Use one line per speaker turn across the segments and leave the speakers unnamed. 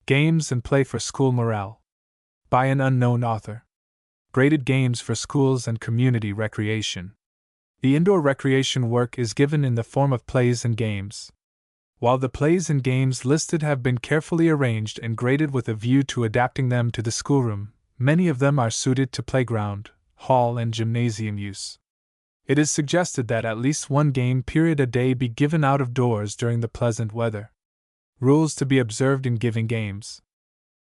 Games and Play for School Morale. By an unknown author. Graded games for schools and community recreation. The indoor recreation work is given in the form of plays and games. While the plays and games listed have been carefully arranged and graded with a view to adapting them to the schoolroom, many of them are suited to playground, hall, and gymnasium use. It is suggested that at least one game period a day be given out of doors during the pleasant weather. Rules to be observed in giving games.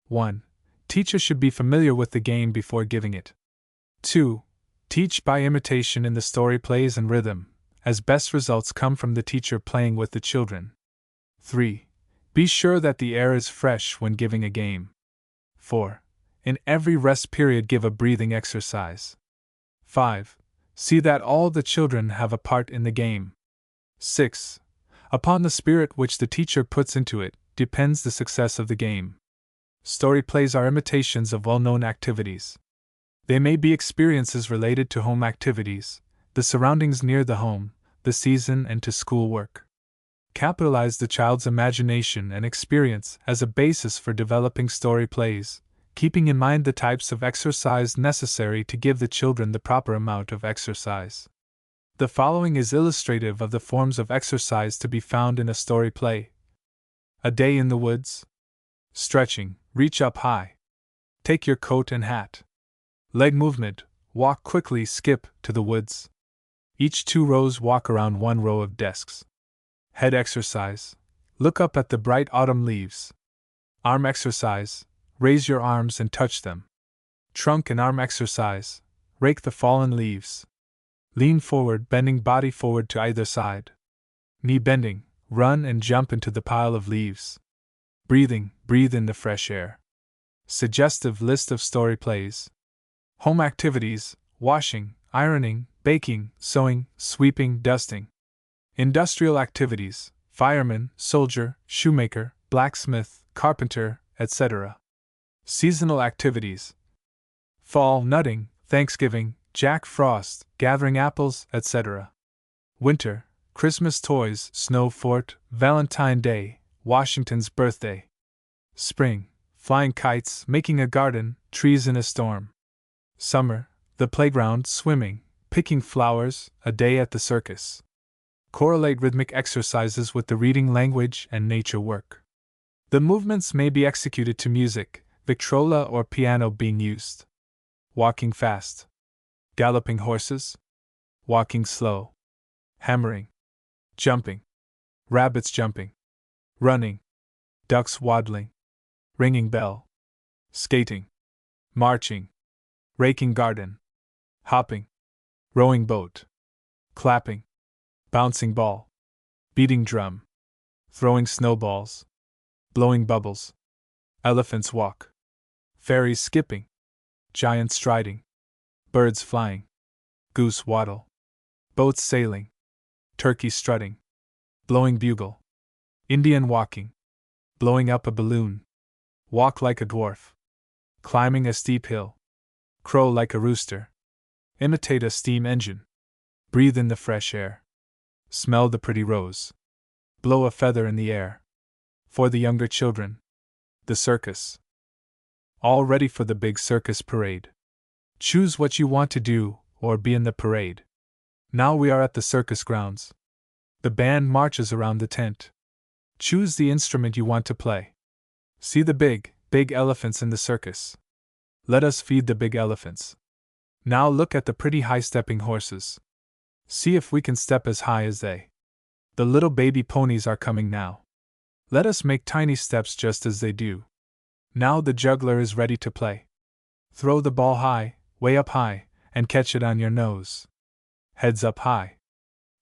1. Teacher should be familiar with the game before giving it. 2. Teach by imitation in the story plays and rhythm, as best results come from the teacher playing with the children. 3. Be sure that the air is fresh when giving a game. 4. In every rest period give a breathing exercise. 5. See that all the children have a part in the game. 6. Upon the spirit which the teacher puts into it, depends the success of the game. Story plays are imitations of well-known activities. They may be experiences related to home activities, the surroundings near the home, the season, and to school work. Capitalize the child's imagination and experience as a basis for developing story plays, keeping in mind the types of exercise necessary to give the children the proper amount of exercise. The following is illustrative of the forms of exercise to be found in a story play. A day in the woods. Stretching, reach up high. Take your coat and hat. Leg movement, walk quickly, skip to the woods. Each 2 rows walk around 1 row of desks. Head exercise, look up at the bright autumn leaves. Arm exercise, raise your arms and touch them. Trunk and arm exercise, rake the fallen leaves. Lean forward, bending body forward to either side. Knee bending, run and jump into the pile of leaves. Breathing, breathe in the fresh air. Suggestive list of story plays. Home activities, washing, ironing, baking, sewing, sweeping, dusting. Industrial activities, fireman, soldier, shoemaker, blacksmith, carpenter, etc. Seasonal activities. Fall, nutting, Thanksgiving, Jack Frost, gathering apples, etc. Winter, Christmas toys, snow fort, Valentine Day, Washington's birthday. Spring, flying kites, making a garden, trees in a storm. Summer, the playground, swimming, picking flowers, a day at the circus. Correlate rhythmic exercises with the reading language and nature work. The movements may be executed to music, Victrola or piano being used. Walking fast. Galloping horses. Walking slow. Hammering. Jumping. Rabbits jumping. Running. Ducks waddling. Ringing bell. Skating. Marching. Raking garden. Hopping. Rowing boat. Clapping. Bouncing ball. Beating drum. Throwing snowballs. Blowing bubbles. Elephants walk. Fairies skipping. Giants striding. Birds flying. Goose waddle. Boats sailing. Turkey strutting. Blowing bugle. Indian walking. Blowing up a balloon. Walk like a dwarf. Climbing a steep hill. Crow like a rooster. Imitate a steam engine. Breathe in the fresh air. Smell the pretty rose. Blow a feather in the air. For the younger children. The circus. All ready for the big circus parade. Choose what you want to do, or be in the parade. Now we are at the circus grounds. The band marches around the tent. Choose the instrument you want to play. See the big elephants in the circus. Let us feed the big elephants. Now look at the pretty high-stepping horses. See if we can step as high as they. The little baby ponies are coming now. Let us make tiny steps just as they do. Now the juggler is ready to play. Throw the ball high, way up high, and catch it on your nose. Heads up high.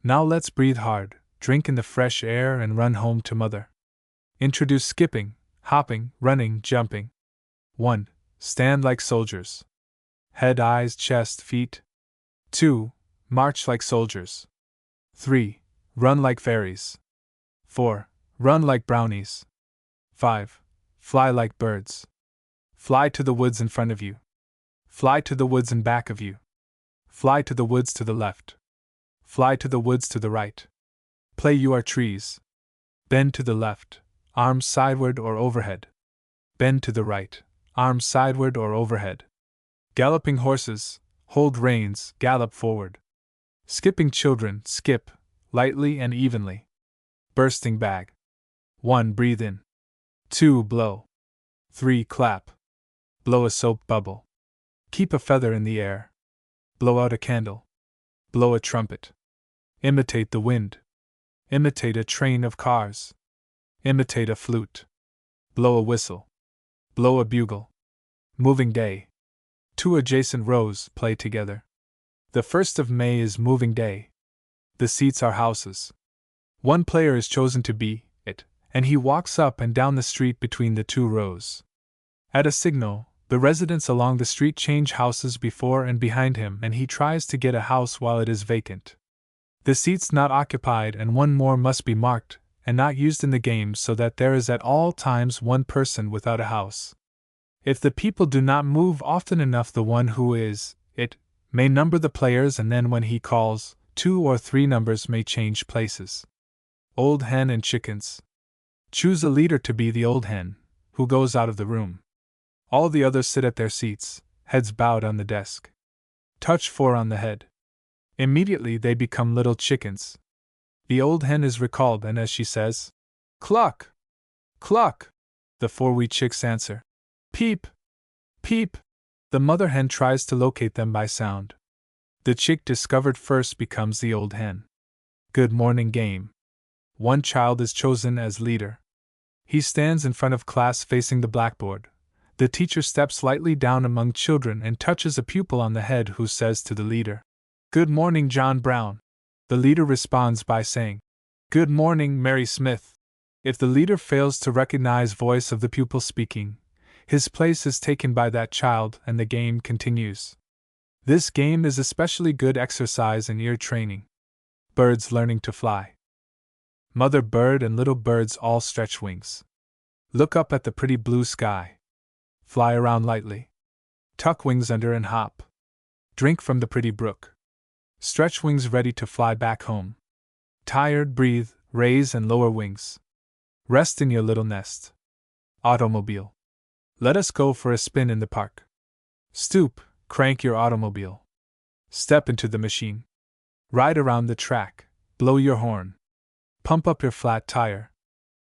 Now let's breathe hard, drink in the fresh air, and run home to mother. Introduce skipping, hopping, running, jumping. 1. Stand like soldiers. Head, eyes, chest, feet. 2. March like soldiers. 3. Run like fairies. 4. Run like brownies. 5. Fly like birds. Fly to the woods in front of you. Fly to the woods in back of you. Fly to the woods to the left. Fly to the woods to the right. Play you are trees. Bend to the left, arms sideward or overhead. bend to the right, arms sideward or overhead. Galloping horses, hold reins, gallop forward. Skipping children, skip, lightly and evenly. Bursting bag. 1. Breathe in. 2. Blow. 3. Clap. Blow a soap bubble. Keep a feather in the air. Blow out a candle. Blow a trumpet. Imitate the wind. Imitate a train of cars. Imitate a flute. Blow a whistle. Blow a bugle. Moving day. 2 adjacent rows play together. The 1st of May is moving day. The seats are houses. One player is chosen to be it, and he walks up and down the street between the 2 rows. At a signal, the residents along the street change houses before and behind him, and he tries to get a house while it is vacant. The seats not occupied and one more must be marked and not used in the game, so that there is at all times one person without a house. If the people do not move often enough, the one who is it may number the players, and then when he calls, 2 or 3 numbers may change places. Old hen and chickens. Choose a leader to be the old hen, who goes out of the room. All the others sit at their seats, heads bowed on the desk. Touch 4 on the head. Immediately they become little chickens. The old hen is recalled, and as she says, "Cluck! Cluck!" the 4 wee chicks answer, "Peep! Peep!" The mother hen tries to locate them by sound. The chick discovered first becomes the old hen. Good morning game. One child is chosen as leader. He stands in front of class facing the blackboard. The teacher steps lightly down among children and touches a pupil on the head, who says to the leader, "Good morning, John Brown." The leader responds by saying, "Good morning, Mary Smith." If the leader fails to recognize voice of the pupil speaking, his place is taken by that child and the game continues. This game is especially good exercise in ear training. Birds learning to fly. Mother bird and little birds all stretch wings. Look up at the pretty blue sky. Fly around lightly. Tuck wings under and hop. Drink from the pretty brook. Stretch wings ready to fly back home. Tired, breathe, raise and lower wings. Rest in your little nest. Automobile. Let us go for a spin in the park. Stoop, crank your automobile. Step into the machine. Ride around the track, blow your horn. Pump up your flat tire.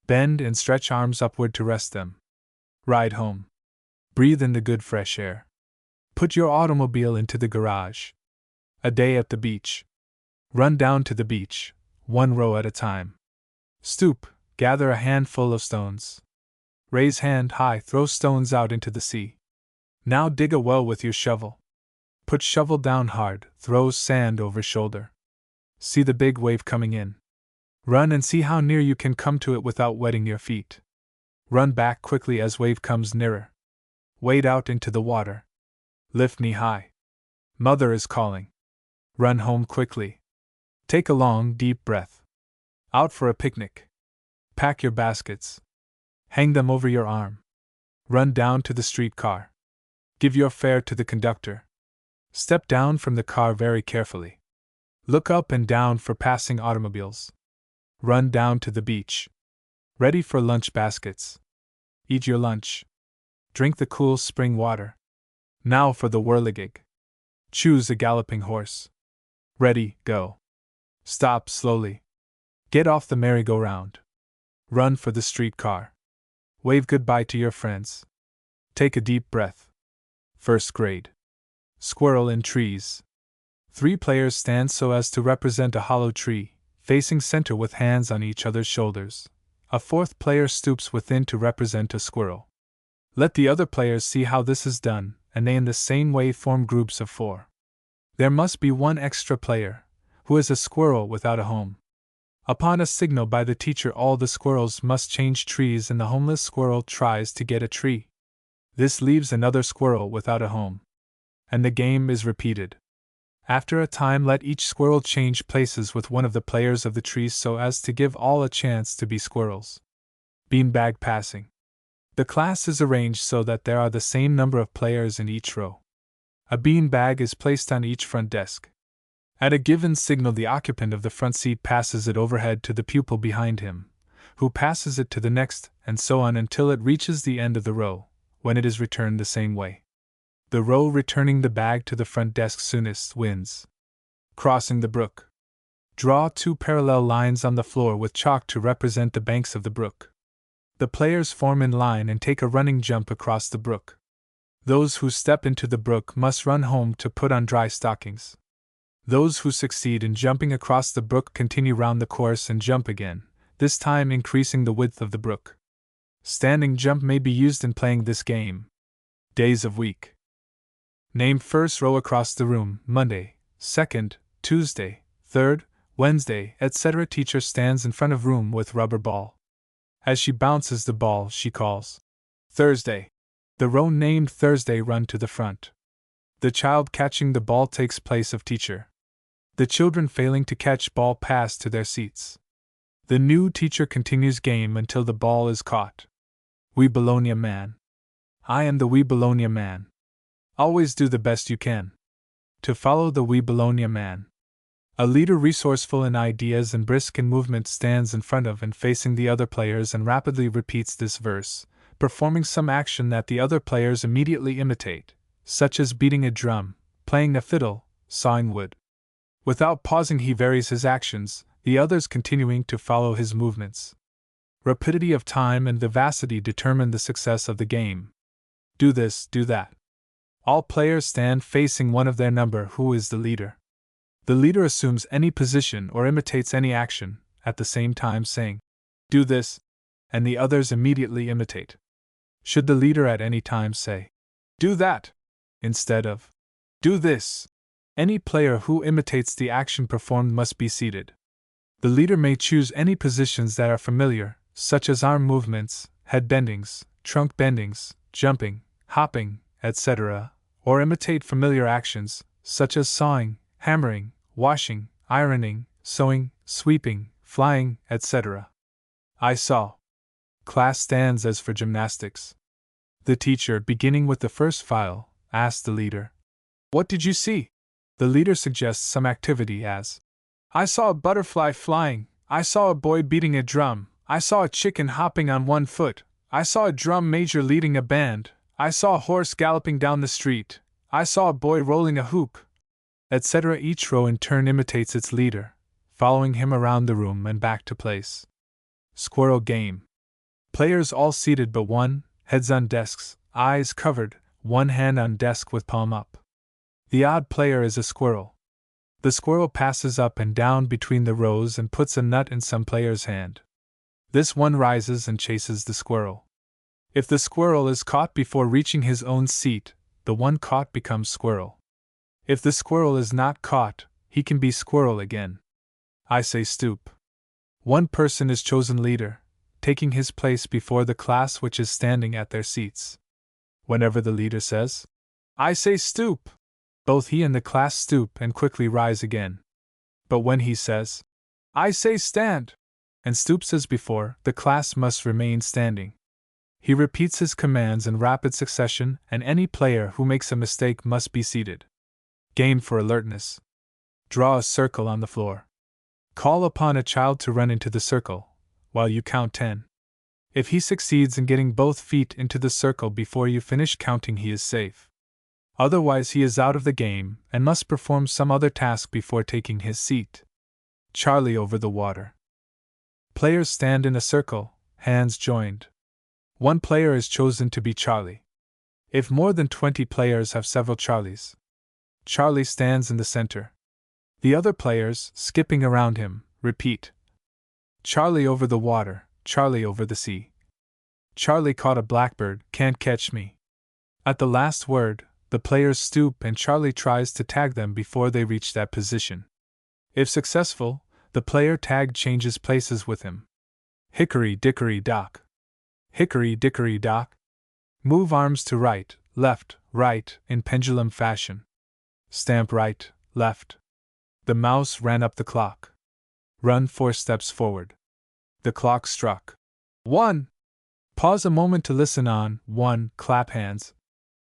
Bend and stretch arms upward to rest them. Ride home. Breathe in the good fresh air. Put your automobile into the garage. A day at the beach. Run down to the beach, 1 row at a time. Stoop, gather a handful of stones. Raise hand high, throw stones out into the sea. Now dig a well with your shovel. Put shovel down hard, throw sand over shoulder. See the big wave coming in. Run and see how near you can come to it without wetting your feet. Run back quickly as wave comes nearer. Wade out into the water. Lift knee high. Mother is calling. Run home quickly. Take a long, deep breath. Out for a picnic. Pack your baskets. Hang them over your arm. Run down to the streetcar. Give your fare to the conductor. Step down from the car very carefully. Look up and down for passing automobiles. Run down to the beach. Ready for lunch baskets. Eat your lunch. Drink the cool spring water. Now for the whirligig. Choose a galloping horse. Ready, go. Stop slowly. Get off the merry-go-round. Run for the streetcar. Wave goodbye to your friends. Take a deep breath. First grade. Squirrel in trees. 3 players stand so as to represent a hollow tree, facing center with hands on each other's shoulders. A 4th player stoops within to represent a squirrel. Let the other players see how this is done, and they in the same way form groups of 4. There must be 1 extra player, who is a squirrel without a home. Upon a signal by the teacher, all the squirrels must change trees, and the homeless squirrel tries to get a tree. This leaves another squirrel without a home. And the game is repeated. After a time, let each squirrel change places with one of the players of the trees so as to give all a chance to be squirrels. Beanbag passing. The class is arranged so that there are the same number of players in each row. A beanbag is placed on each front desk. At a given signal, the occupant of the front seat passes it overhead to the pupil behind him, who passes it to the next, and so on until it reaches the end of the row. when it is returned the same way. The row returning the bag to the front desk soonest wins. Crossing the brook. Draw 2 parallel lines on the floor with chalk to represent the banks of the brook. The players form in line and take a running jump across the brook. Those who step into the brook must run home to put on dry stockings. Those who succeed in jumping across the brook continue round the course and jump again, this time increasing the width of the brook. Standing jump may be used in playing this game. Days of week. Name first row across the room: Monday, 2nd, Tuesday, 3rd, Wednesday, etc. Teacher stands in front of room with rubber ball. As she bounces the ball, she calls, Thursday. The row named Thursday run to the front. The child catching the ball takes place of teacher. The children failing to catch ball pass to their seats. The new teacher continues game until the ball is caught. We Bologna man. I am the We Bologna man. Always do the best you can. To follow the We Bologna man. A leader resourceful in ideas and brisk in movement stands in front of and facing the other players and rapidly repeats this verse, performing some action that the other players immediately imitate, such as beating a drum, playing a fiddle, sawing wood. Without pausing he varies his actions, the others continuing to follow his movements. Rapidity of time and vivacity determine the success of the game. Do this, do that. All players stand facing one of their number who is the leader. The leader assumes any position or imitates any action, at the same time saying, do this, and the others immediately imitate. Should the leader at any time say, do that, instead of, do this, any player who imitates the action performed must be seated. The leader may choose any positions that are familiar, such as arm movements, head bendings, trunk bendings, jumping, hopping, etc., or imitate familiar actions, such as sawing, hammering, washing, ironing, sewing, sweeping, flying, etc. I saw. Class stands as for gymnastics. The teacher, beginning with the first file, asks the leader, what did you see? The leader suggests some activity as, I saw a butterfly flying, I saw a boy beating a drum, I saw a chicken hopping on one foot, I saw a drum major leading a band, I saw a horse galloping down the street, I saw a boy rolling a hoop, etc. Each row in turn imitates its leader, following him around the room and back to place. Squirrel game. Players all seated but one, heads on desks, eyes covered, one hand on desk with palm up. The odd player is a squirrel. The squirrel passes up and down between the rows and puts a nut in some player's hand. This one rises and chases the squirrel. If the squirrel is caught before reaching his own seat, the one caught becomes squirrel. If the squirrel is not caught, he can be squirrel again. I say stoop. One person is chosen leader, taking his place before the class which is standing at their seats. Whenever the leader says, I say stoop, both he and the class stoop and quickly rise again. But when he says, I say stand, and stoops as before, the class must remain standing. He repeats his commands in rapid succession, and any player who makes a mistake must be seated. Game for alertness. Draw a circle on the floor. Call upon a child to run into the circle, while you count 10. If he succeeds in getting both feet into the circle before you finish counting, he is safe. Otherwise, he is out of the game and must perform some other task before taking his seat. Charlie over the water. Players stand in a circle, hands joined. One player is chosen to be Charlie. If more than 20 players have several Charlies, Charlie stands in the center. The other players, skipping around him, repeat, Charlie over the water, Charlie over the sea. Charlie caught a blackbird, can't catch me. At the last word, the players stoop and Charlie tries to tag them before they reach that position. If successful, the player tagged changes places with him. Hickory dickory dock. Hickory dickory dock. Move arms to right, right, in pendulum fashion. Stamp right, left. The mouse ran up the clock. Run 4 steps forward. The clock struck 1. Pause a moment to listen on 1, clap hands.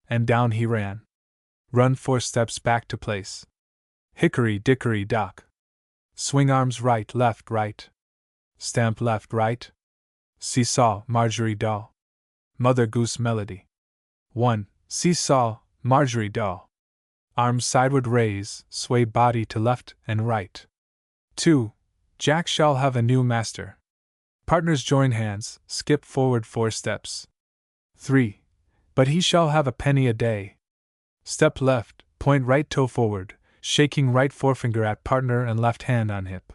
And down he ran. Run 4 steps back to place. Hickory dickory dock. Swing arms right, right. Stamp left, right. Seesaw, Marjorie Daw. Mother Goose melody. 1. Seesaw, Marjorie Daw. Arms sideward raise, sway body to left and right. 2. Jack shall have a new master. Partners join hands, skip forward 4 steps. 3. But he shall have a penny a day. Step left, point right toe forward, shaking right forefinger at partner and left hand on hip.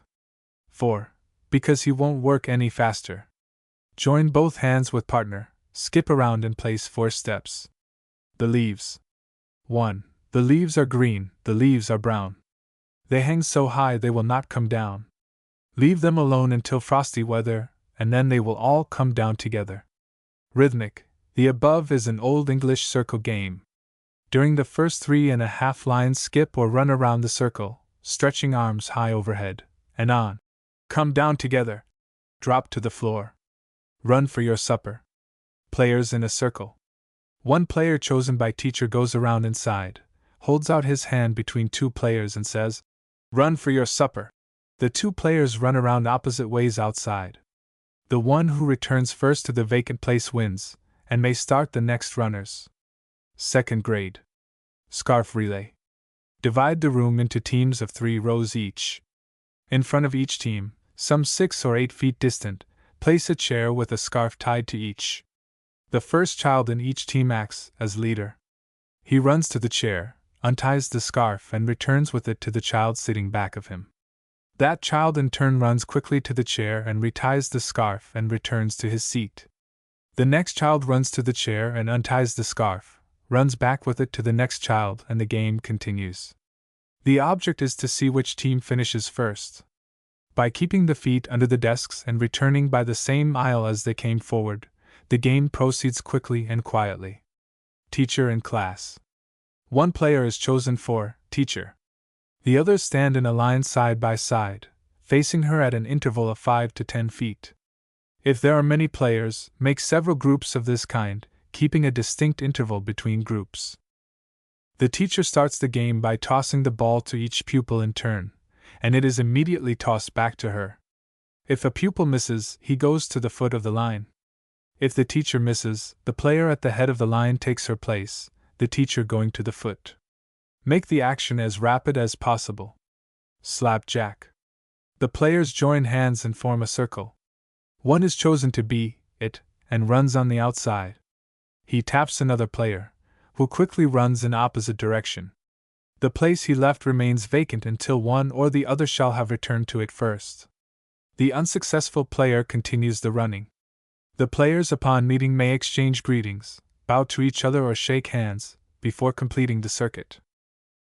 4. Because he won't work any faster. Join both hands with partner, skip around and place 4 steps. The leaves. 1. The leaves are green, the leaves are brown. They hang so high they will not come down. Leave them alone until frosty weather, and then they will all come down together. Rhythmic. The above is an Old English circle game. During the first 3.5 lines, skip or run around the circle, stretching arms high overhead, and on. Come down together. Drop to the floor. Run for your supper. Players in a circle. One player chosen by teacher goes around inside, holds out his hand between 2 players and says, "Run for your supper." The 2 players run around opposite ways outside. The one who returns first to the vacant place wins, and may start the next runners. 2nd grade. Scarf relay. Divide the room into teams of 3 rows each. In front of each team, some 6 or 8 feet distant, place a chair with a scarf tied to each. The first child in each team acts as leader. He runs to the chair, unties the scarf and returns with it to the child sitting back of him. That child in turn runs quickly to the chair and reties the scarf and returns to his seat. The next child runs to the chair and unties the scarf, runs back with it to the next child, and the game continues. The object is to see which team finishes first. By keeping the feet under the desks and returning by the same aisle as they came forward, the game proceeds quickly and quietly. Teacher in class. One player is chosen for teacher. The others stand in a line side by side, facing her at an interval of 5 to 10 feet. If there are many players, make several groups of this kind, keeping a distinct interval between groups. The teacher starts the game by tossing the ball to each pupil in turn, and it is immediately tossed back to her. If a pupil misses, he goes to the foot of the line. If the teacher misses, the player at the head of the line takes her place, the teacher going to the foot. Make the action as rapid as possible. Slapjack. The players join hands and form a circle. One is chosen to be it, and runs on the outside. He taps another player, who quickly runs in opposite direction. The place he left remains vacant until one or the other shall have returned to it first. The unsuccessful player continues the running. The players upon meeting may exchange greetings, bow to each other or shake hands, before completing the circuit.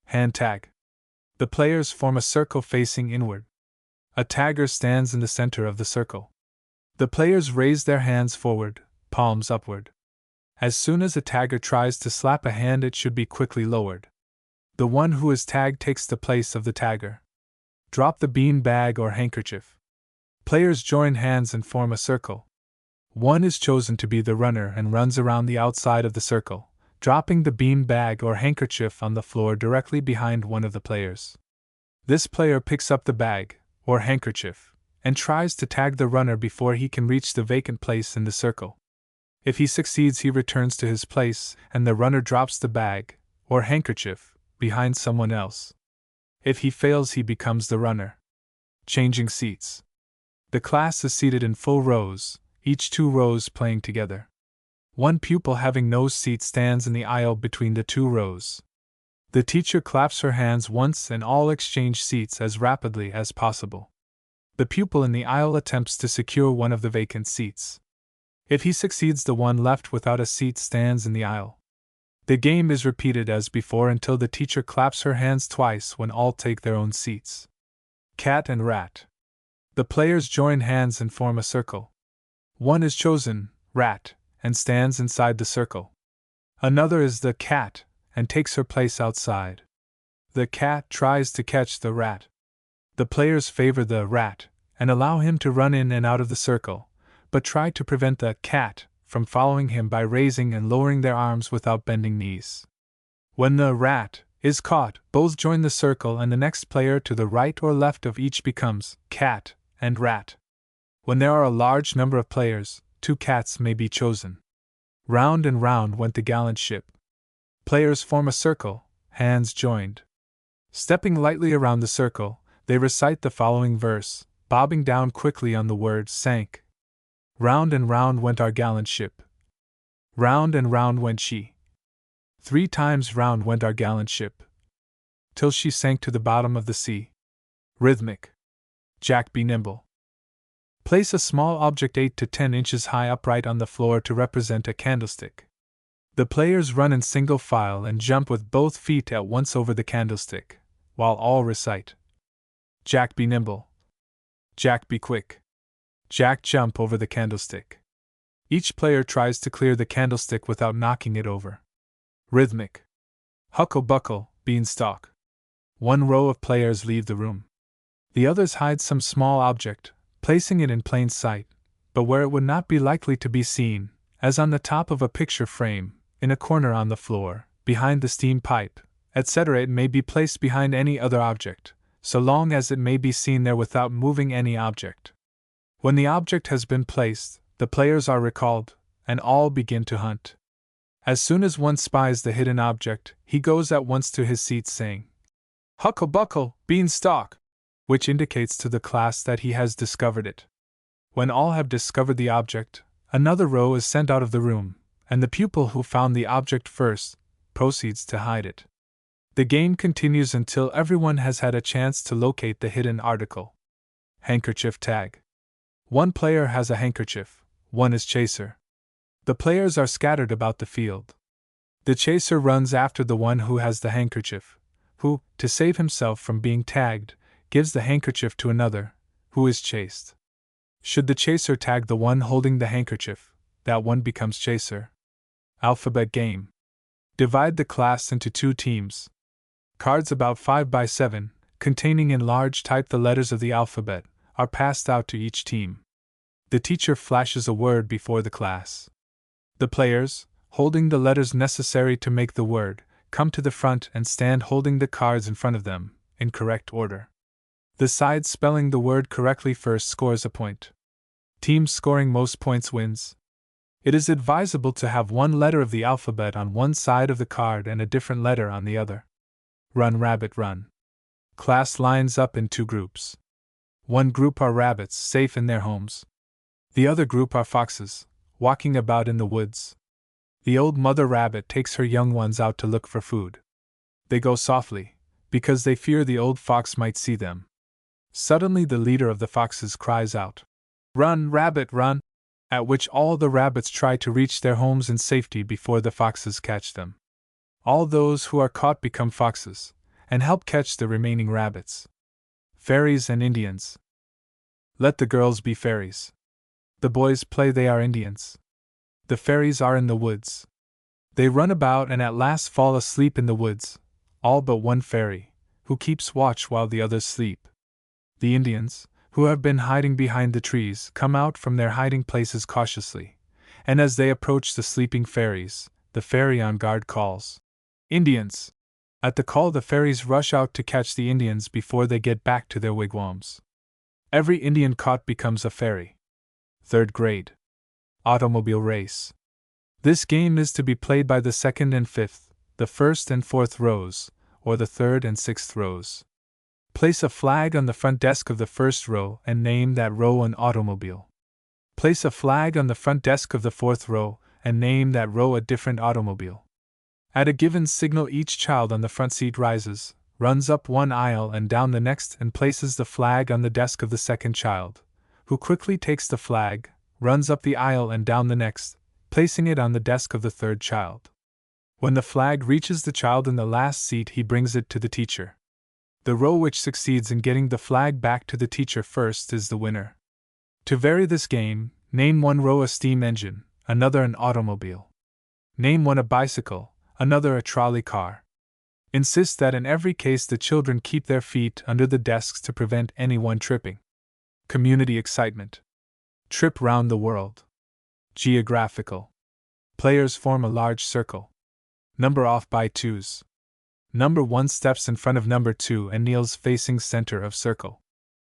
Hand tag. The players form a circle facing inward. A tagger stands in the center of the circle. The players raise their hands forward, palms upward. As soon as a tagger tries to slap a hand, it should be quickly lowered. The one who is tagged takes the place of the tagger. Drop the bean bag or handkerchief. Players join hands and form a circle. One is chosen to be the runner and runs around the outside of the circle, dropping the bean bag or handkerchief on the floor directly behind one of the players. This player picks up the bag, or handkerchief, and tries to tag the runner before he can reach the vacant place in the circle. If he succeeds, he returns to his place, and the runner drops the bag, or handkerchief, behind someone else. If he fails, he becomes the runner. Changing seats. The class is seated in full rows, each 2 rows playing together. One pupil having no seat stands in the aisle between the 2 rows. The teacher claps her hands once and all exchange seats as rapidly as possible. The pupil in the aisle attempts to secure one of the vacant seats. If he succeeds, the one left without a seat stands in the aisle. The game is repeated as before until the teacher claps her hands twice when all take their own seats. Cat and rat. The players join hands and form a circle. One is chosen, rat, and stands inside the circle. Another is the cat, and takes her place outside. The cat tries to catch the rat. The players favor the rat, and allow him to run in and out of the circle, but try to prevent the cat from following him by raising and lowering their arms without bending knees. When the rat is caught, both join the circle and the next player to the right or left of each becomes cat and rat. When there are a large number of players, 2 cats may be chosen. Round and round went the gallant ship. Players form a circle, hands joined. Stepping lightly around the circle, they recite the following verse, bobbing down quickly on the word sank. Round and round went our gallant ship. Round and round went she. 3 times round went our gallant ship, till she sank to the bottom of the sea. Rhythmic. Jack be nimble. Place a small object 8 to 10 inches high upright on the floor to represent a candlestick. The players run in single file and jump with both feet at once over the candlestick, while all recite, Jack be nimble. Jack be quick. Jack jump over the candlestick. Each player tries to clear the candlestick without knocking it over. Rhythmic. Huckle buckle, beanstalk. 1 row of players leave the room. The others hide some small object, placing it in plain sight, but where it would not be likely to be seen, as on the top of a picture frame, in a corner on the floor, behind the steam pipe, etc. It may be placed behind any other object, so long as it may be seen there without moving any object. When the object has been placed, the players are recalled, and all begin to hunt. As soon as one spies the hidden object, he goes at once to his seat saying, Huckle buckle, beanstalk, which indicates to the class that he has discovered it. When all have discovered the object, another row is sent out of the room, and the pupil who found the object first proceeds to hide it. The game continues until everyone has had a chance to locate the hidden article. Handkerchief tag. 1 player has a handkerchief, 1 is chaser. The players are scattered about the field. The chaser runs after the one who has the handkerchief, who, to save himself from being tagged, gives the handkerchief to another, who is chased. Should the chaser tag the one holding the handkerchief, that one becomes chaser. Alphabet game. Divide the class into 2 teams. Cards about 5 by 7, containing in large type the letters of the alphabet, are passed out to each team. The teacher flashes a word before the class. The players, holding the letters necessary to make the word, come to the front and stand holding the cards in front of them, in correct order. The side spelling the word correctly first scores a point. Team scoring most points wins. It is advisable to have 1 letter of the alphabet on one side of the card and a different letter on the other. Run rabbit run. Class lines up in 2 groups. 1 group are rabbits safe in their homes. The other group are foxes, walking about in the woods. The old mother rabbit takes her young ones out to look for food. They go softly, because they fear the old fox might see them. Suddenly the leader of the foxes cries out, Run, rabbit, run! At which all the rabbits try to reach their homes in safety before the foxes catch them. All those who are caught become foxes, and help catch the remaining rabbits. Fairies and Indians. Let the girls be fairies. The boys play they are Indians. The fairies are in the woods. They run about and at last fall asleep in the woods, all but 1 fairy, who keeps watch while the others sleep. The Indians, who have been hiding behind the trees, come out from their hiding places cautiously, and as they approach the sleeping fairies, the fairy on guard calls, Indians! At the call the fairies rush out to catch the Indians before they get back to their wigwams. Every Indian caught becomes a fairy. 3rd grade. Automobile race. This game is to be played by the 2nd and 5th, the 1st and 4th rows, or the 3rd and 6th rows. Place a flag on the front desk of the 1st row and name that row an automobile. Place a flag on the front desk of the 4th row and name that row a different automobile. At a given signal each child on the front seat rises, runs up 1 aisle and down the next and places the flag on the desk of the 2nd child, who quickly takes the flag, runs up the aisle and down the next, placing it on the desk of the 3rd child. When the flag reaches the child in the last seat he brings it to the teacher. The row which succeeds in getting the flag back to the teacher first is the winner. To vary this game, name 1 row a steam engine, another an automobile. Name 1 a bicycle, another a trolley car. Insist that in every case the children keep their feet under the desks to prevent anyone tripping. Community excitement. Trip round the world. Geographical. Players form a large circle. Number off by 2s. Number 1 steps in front of number 2 and kneels facing center of circle.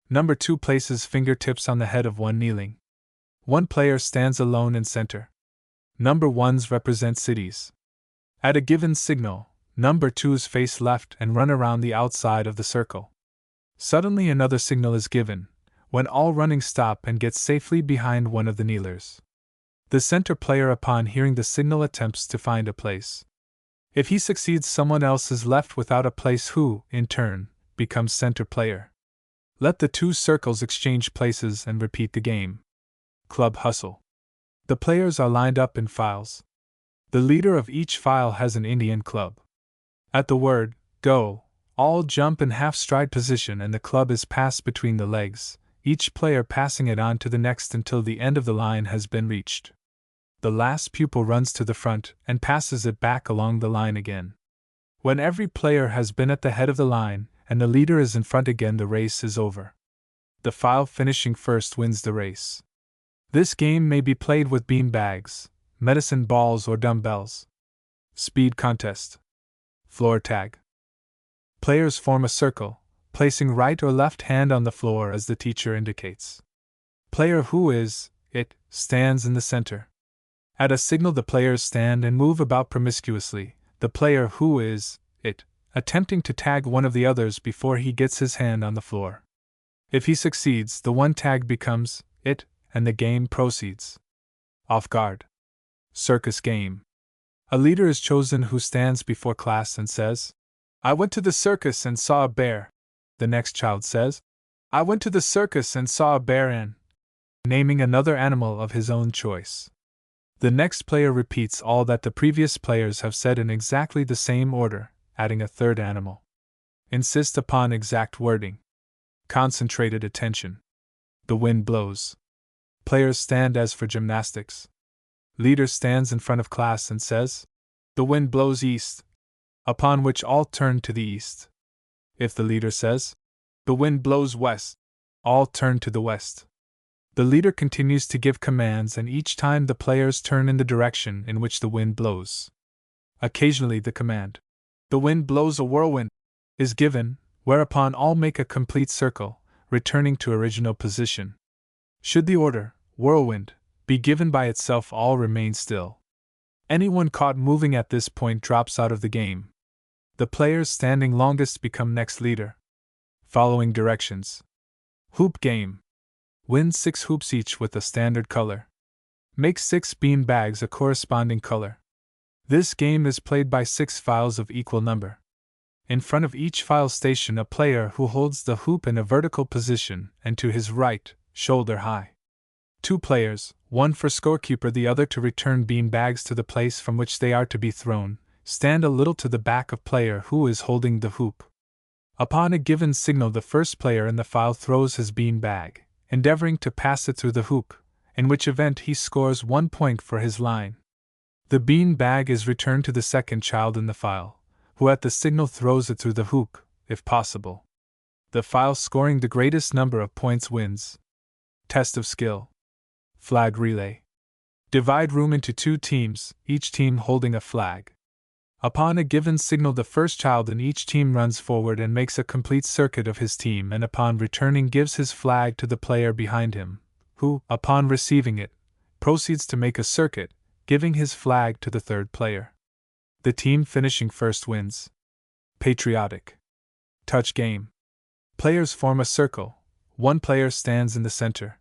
Number 2 places fingertips on the head of one kneeling. 1 player stands alone in center. Number 1s represent cities. At a given signal, number 2s face left and run around the outside of the circle. Suddenly another signal is given, when all running stop and get safely behind one of the kneelers. The center player, upon hearing the signal, attempts to find a place. If he succeeds, someone else is left without a place who, in turn, becomes center player. Let the two circles exchange places and repeat the game. Club hustle. The players are lined up in files. The leader of each file has an Indian club. At the word, go, all jump in half-stride position and the club is passed between the legs, each player passing it on to the next until the end of the line has been reached. The last pupil runs to the front and passes it back along the line again. When every player has been at the head of the line and the leader is in front again, the race is over. The file finishing first wins the race. This game may be played with bean bags, medicine balls, or dumbbells. Speed contest. Floor tag. Players form a circle, placing right or left hand on the floor as the teacher indicates. Player who is it stands in the center. At a signal, the players stand and move about promiscuously, the player who is it attempting to tag one of the others before he gets his hand on the floor. If he succeeds, the one tag becomes it, and the game proceeds. Off guard. Circus game. A leader is chosen who stands before class and says, "I went to the circus and saw a bear." The next child says, "I went to the circus and saw a bear and," naming another animal of his own choice. The next player repeats all that the previous players have said in exactly the same order, adding a third animal. Insist upon exact wording. Concentrated attention. The wind blows. Players stand as for gymnastics. Leader stands in front of class and says, "The wind blows east," upon which all turn to the east. If the leader says, "The wind blows west," all turn to the west. The leader continues to give commands, and each time the players turn in the direction in which the wind blows. Occasionally the command, "The wind blows a whirlwind," is given, whereupon all make a complete circle, returning to original position. Should the order, whirlwind, be given by itself, all remain still. Anyone caught moving at this point drops out of the game. The players standing longest become next leader. Following directions. Hoop game. Win 6 hoops each with a standard color. Make 6 bean bags a corresponding color. This game is played by 6 files of equal number. In front of each file station a player who holds the hoop in a vertical position and to his right, shoulder high. 2 players, one for scorekeeper, the other to return bean bags to the place from which they are to be thrown, stand a little to the back of player who is holding the hoop. Upon a given signal, the first player in the file throws his bean bag, endeavoring to pass it through the hoop, in which event he scores 1 point for his line. The bean bag is returned to the second child in the file, who at the signal throws it through the hoop, if possible. The file scoring the greatest number of points wins. Test of skill. Flag relay. Divide room into 2 teams, each team holding a flag. Upon a given signal, the first child in each team runs forward and makes a complete circuit of his team, and upon returning gives his flag to the player behind him, who, upon receiving it, proceeds to make a circuit, giving his flag to the third player. The team finishing first wins. Patriotic. Touch game. Players form a circle. One player stands in the center.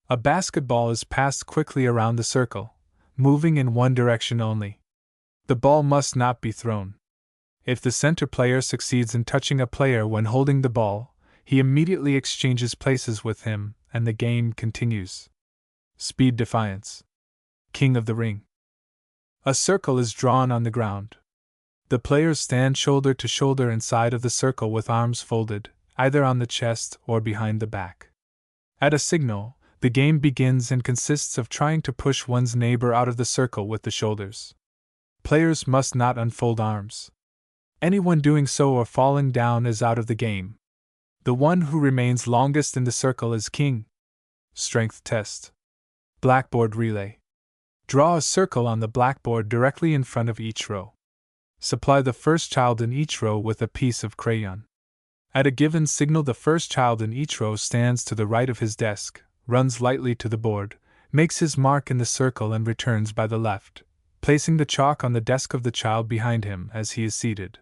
A basketball is passed quickly around the circle, moving in one direction only. The ball must not be thrown. If the center player succeeds in touching a player when holding the ball, he immediately exchanges places with him, and the game continues. Speed defiance. King of the ring. A circle is drawn on the ground. The players stand shoulder to shoulder inside of the circle with arms folded, either on the chest or behind the back. At a signal, the game begins and consists of trying to push one's neighbor out of the circle with the shoulders. Players must not unfold arms. Anyone doing so or falling down is out of the game. The one who remains longest in the circle is king. Strength test. Blackboard relay. Draw a circle on the blackboard directly in front of each row. Supply the first child in each row with a piece of crayon. At a given signal, the first child in each row stands to the right of his desk, runs lightly to the board, makes his mark in the circle and returns by the left, placing the chalk on the desk of the child behind him as he is seated.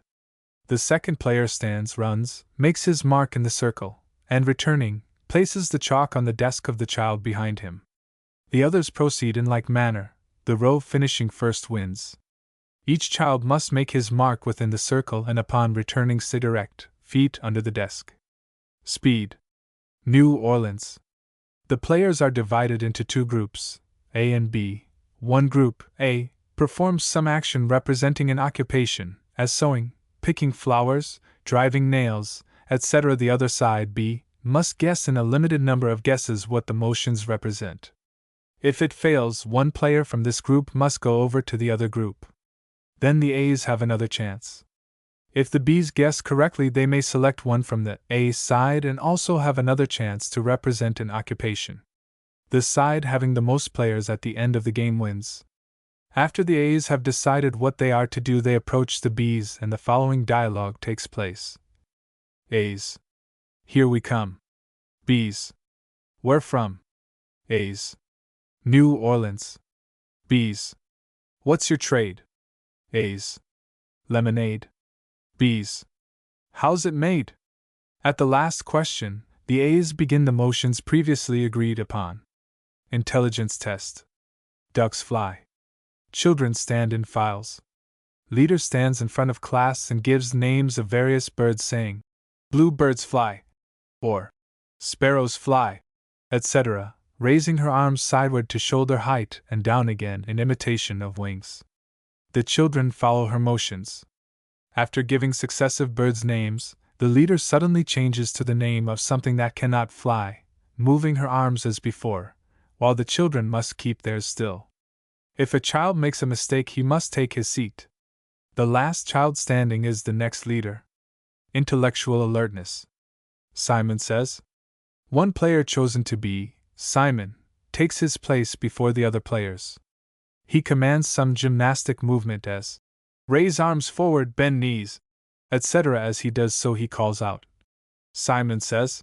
The second player stands, runs, makes his mark in the circle, and returning, places the chalk on the desk of the child behind him. The others proceed in like manner, the row finishing first wins. Each child must make his mark within the circle and upon returning sit erect, feet under the desk. Speed. New Orleans. The players are divided into two groups, A and B. One group, A, performs some action representing an occupation, as sewing, picking flowers, driving nails, etc. The other side, B, must guess in a limited number of guesses what the motions represent. If it fails, one player from this group must go over to the other group. Then the A's have another chance. If the B's guess correctly, they may select one from the A side and also have another chance to represent an occupation. The side having the most players at the end of the game wins. After the A's have decided what they are to do, they approach the B's and the following dialogue takes place. A's. Here we come. B's. Where from? A's. New Orleans. B's. What's your trade? A's. Lemonade. B's. How's it made? At the last question, the A's begin the motions previously agreed upon. Intelligence test. Ducks fly. Children stand in files. Leader stands in front of class and gives names of various birds, saying, "Blue birds fly," or "Sparrows fly," etc., raising her arms sideward to shoulder height and down again in imitation of wings. The children follow her motions. After giving successive birds' names, the leader suddenly changes to the name of something that cannot fly, moving her arms as before, while the children must keep theirs still. If a child makes a mistake, he must take his seat. The last child standing is the next leader. Intellectual alertness. Simon says. One player chosen to be Simon takes his place before the other players. He commands some gymnastic movement as raise arms forward, bend knees, etc. As he does so, he calls out, Simon says.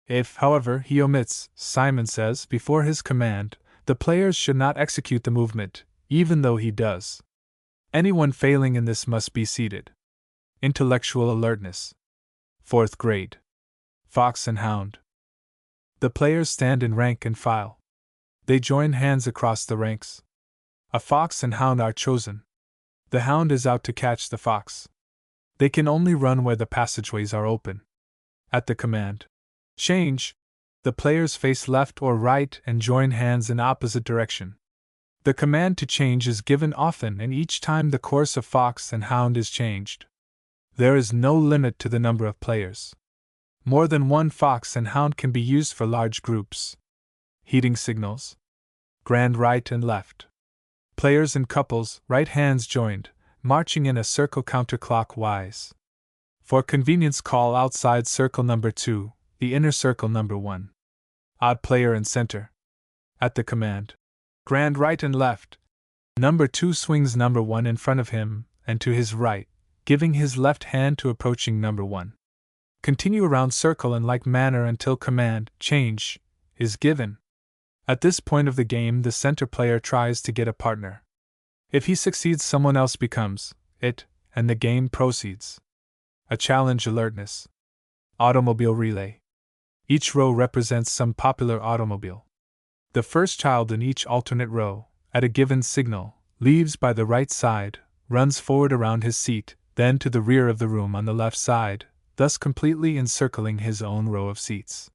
If, however, he omits Simon says before his command, the players should not execute the movement, even though he does. Anyone failing in this must be seated. Intellectual alertness. 4th grade. Fox and Hound. The players stand in rank and file. They join hands across the ranks. A fox and hound are chosen. The hound is out to catch the fox. They can only run where the passageways are open. At the command, change, the players face left or right and join hands in opposite direction. The command to change is given often, and each time the course of fox and hound is changed. There is no limit to the number of players. More than one fox and hound can be used for large groups. Heating signals. Grand right and left. Players in couples, right hands joined, marching in a circle counterclockwise. For convenience, call outside circle number 2, the inner circle number 1. Odd player in center. At the command, grand right and left, number 2 swings number 1 in front of him and to his right, giving his left hand to approaching number 1. Continue around circle in like manner until command, change, is given. At this point of the game, the center player tries to get a partner. If he succeeds, someone else becomes it, and the game proceeds. A challenge alertness. Automobile relay. Each row represents some popular automobile. The first child in each alternate row, at a given signal, leaves by the right side, runs forward around his seat, then to the rear of the room on the left side, thus completely encircling his own row of seats.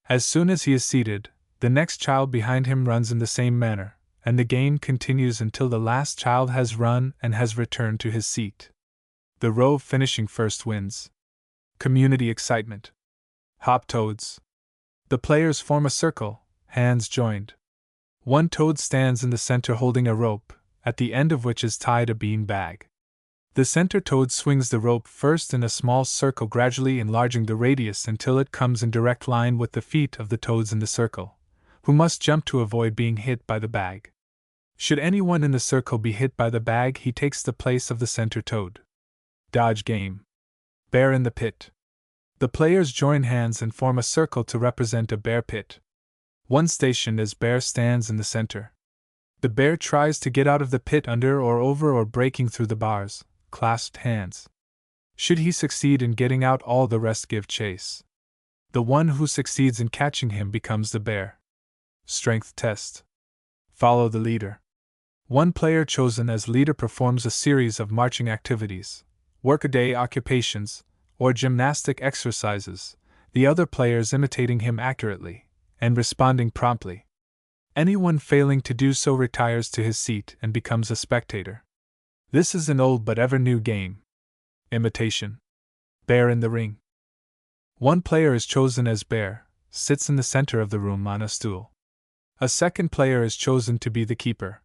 As soon as he is seated, the next child behind him runs in the same manner, and the game continues until the last child has run and has returned to his seat. The row finishing first wins. Community excitement. Hop toads. The players form a circle, hands joined. One toad stands in the center holding a rope, at the end of which is tied a bean bag. The center toad swings the rope first in a small circle, gradually enlarging the radius until it comes in direct line with the feet of the toads in the circle, who must jump to avoid being hit by the bag. Should anyone in the circle be hit by the bag, he takes the place of the center toad. Dodge game. Bear in the pit. The players join hands and form a circle to represent a bear pit. One stationed as bear stands in the center. The bear tries to get out of the pit under or over or breaking through the bars, clasped hands. Should he succeed in getting out, all the rest give chase. The one who succeeds in catching him becomes the bear. Strength test. Follow the leader. One player chosen as leader performs a series of marching activities, workaday occupations, or gymnastic exercises, the other players imitating him accurately and responding promptly. Anyone failing to do so retires to his seat and becomes a spectator. This is an old but ever new game. Imitation. Bear in the ring. One player is chosen as bear, sits in the center of the room on a stool. A second player is chosen to be the keeper.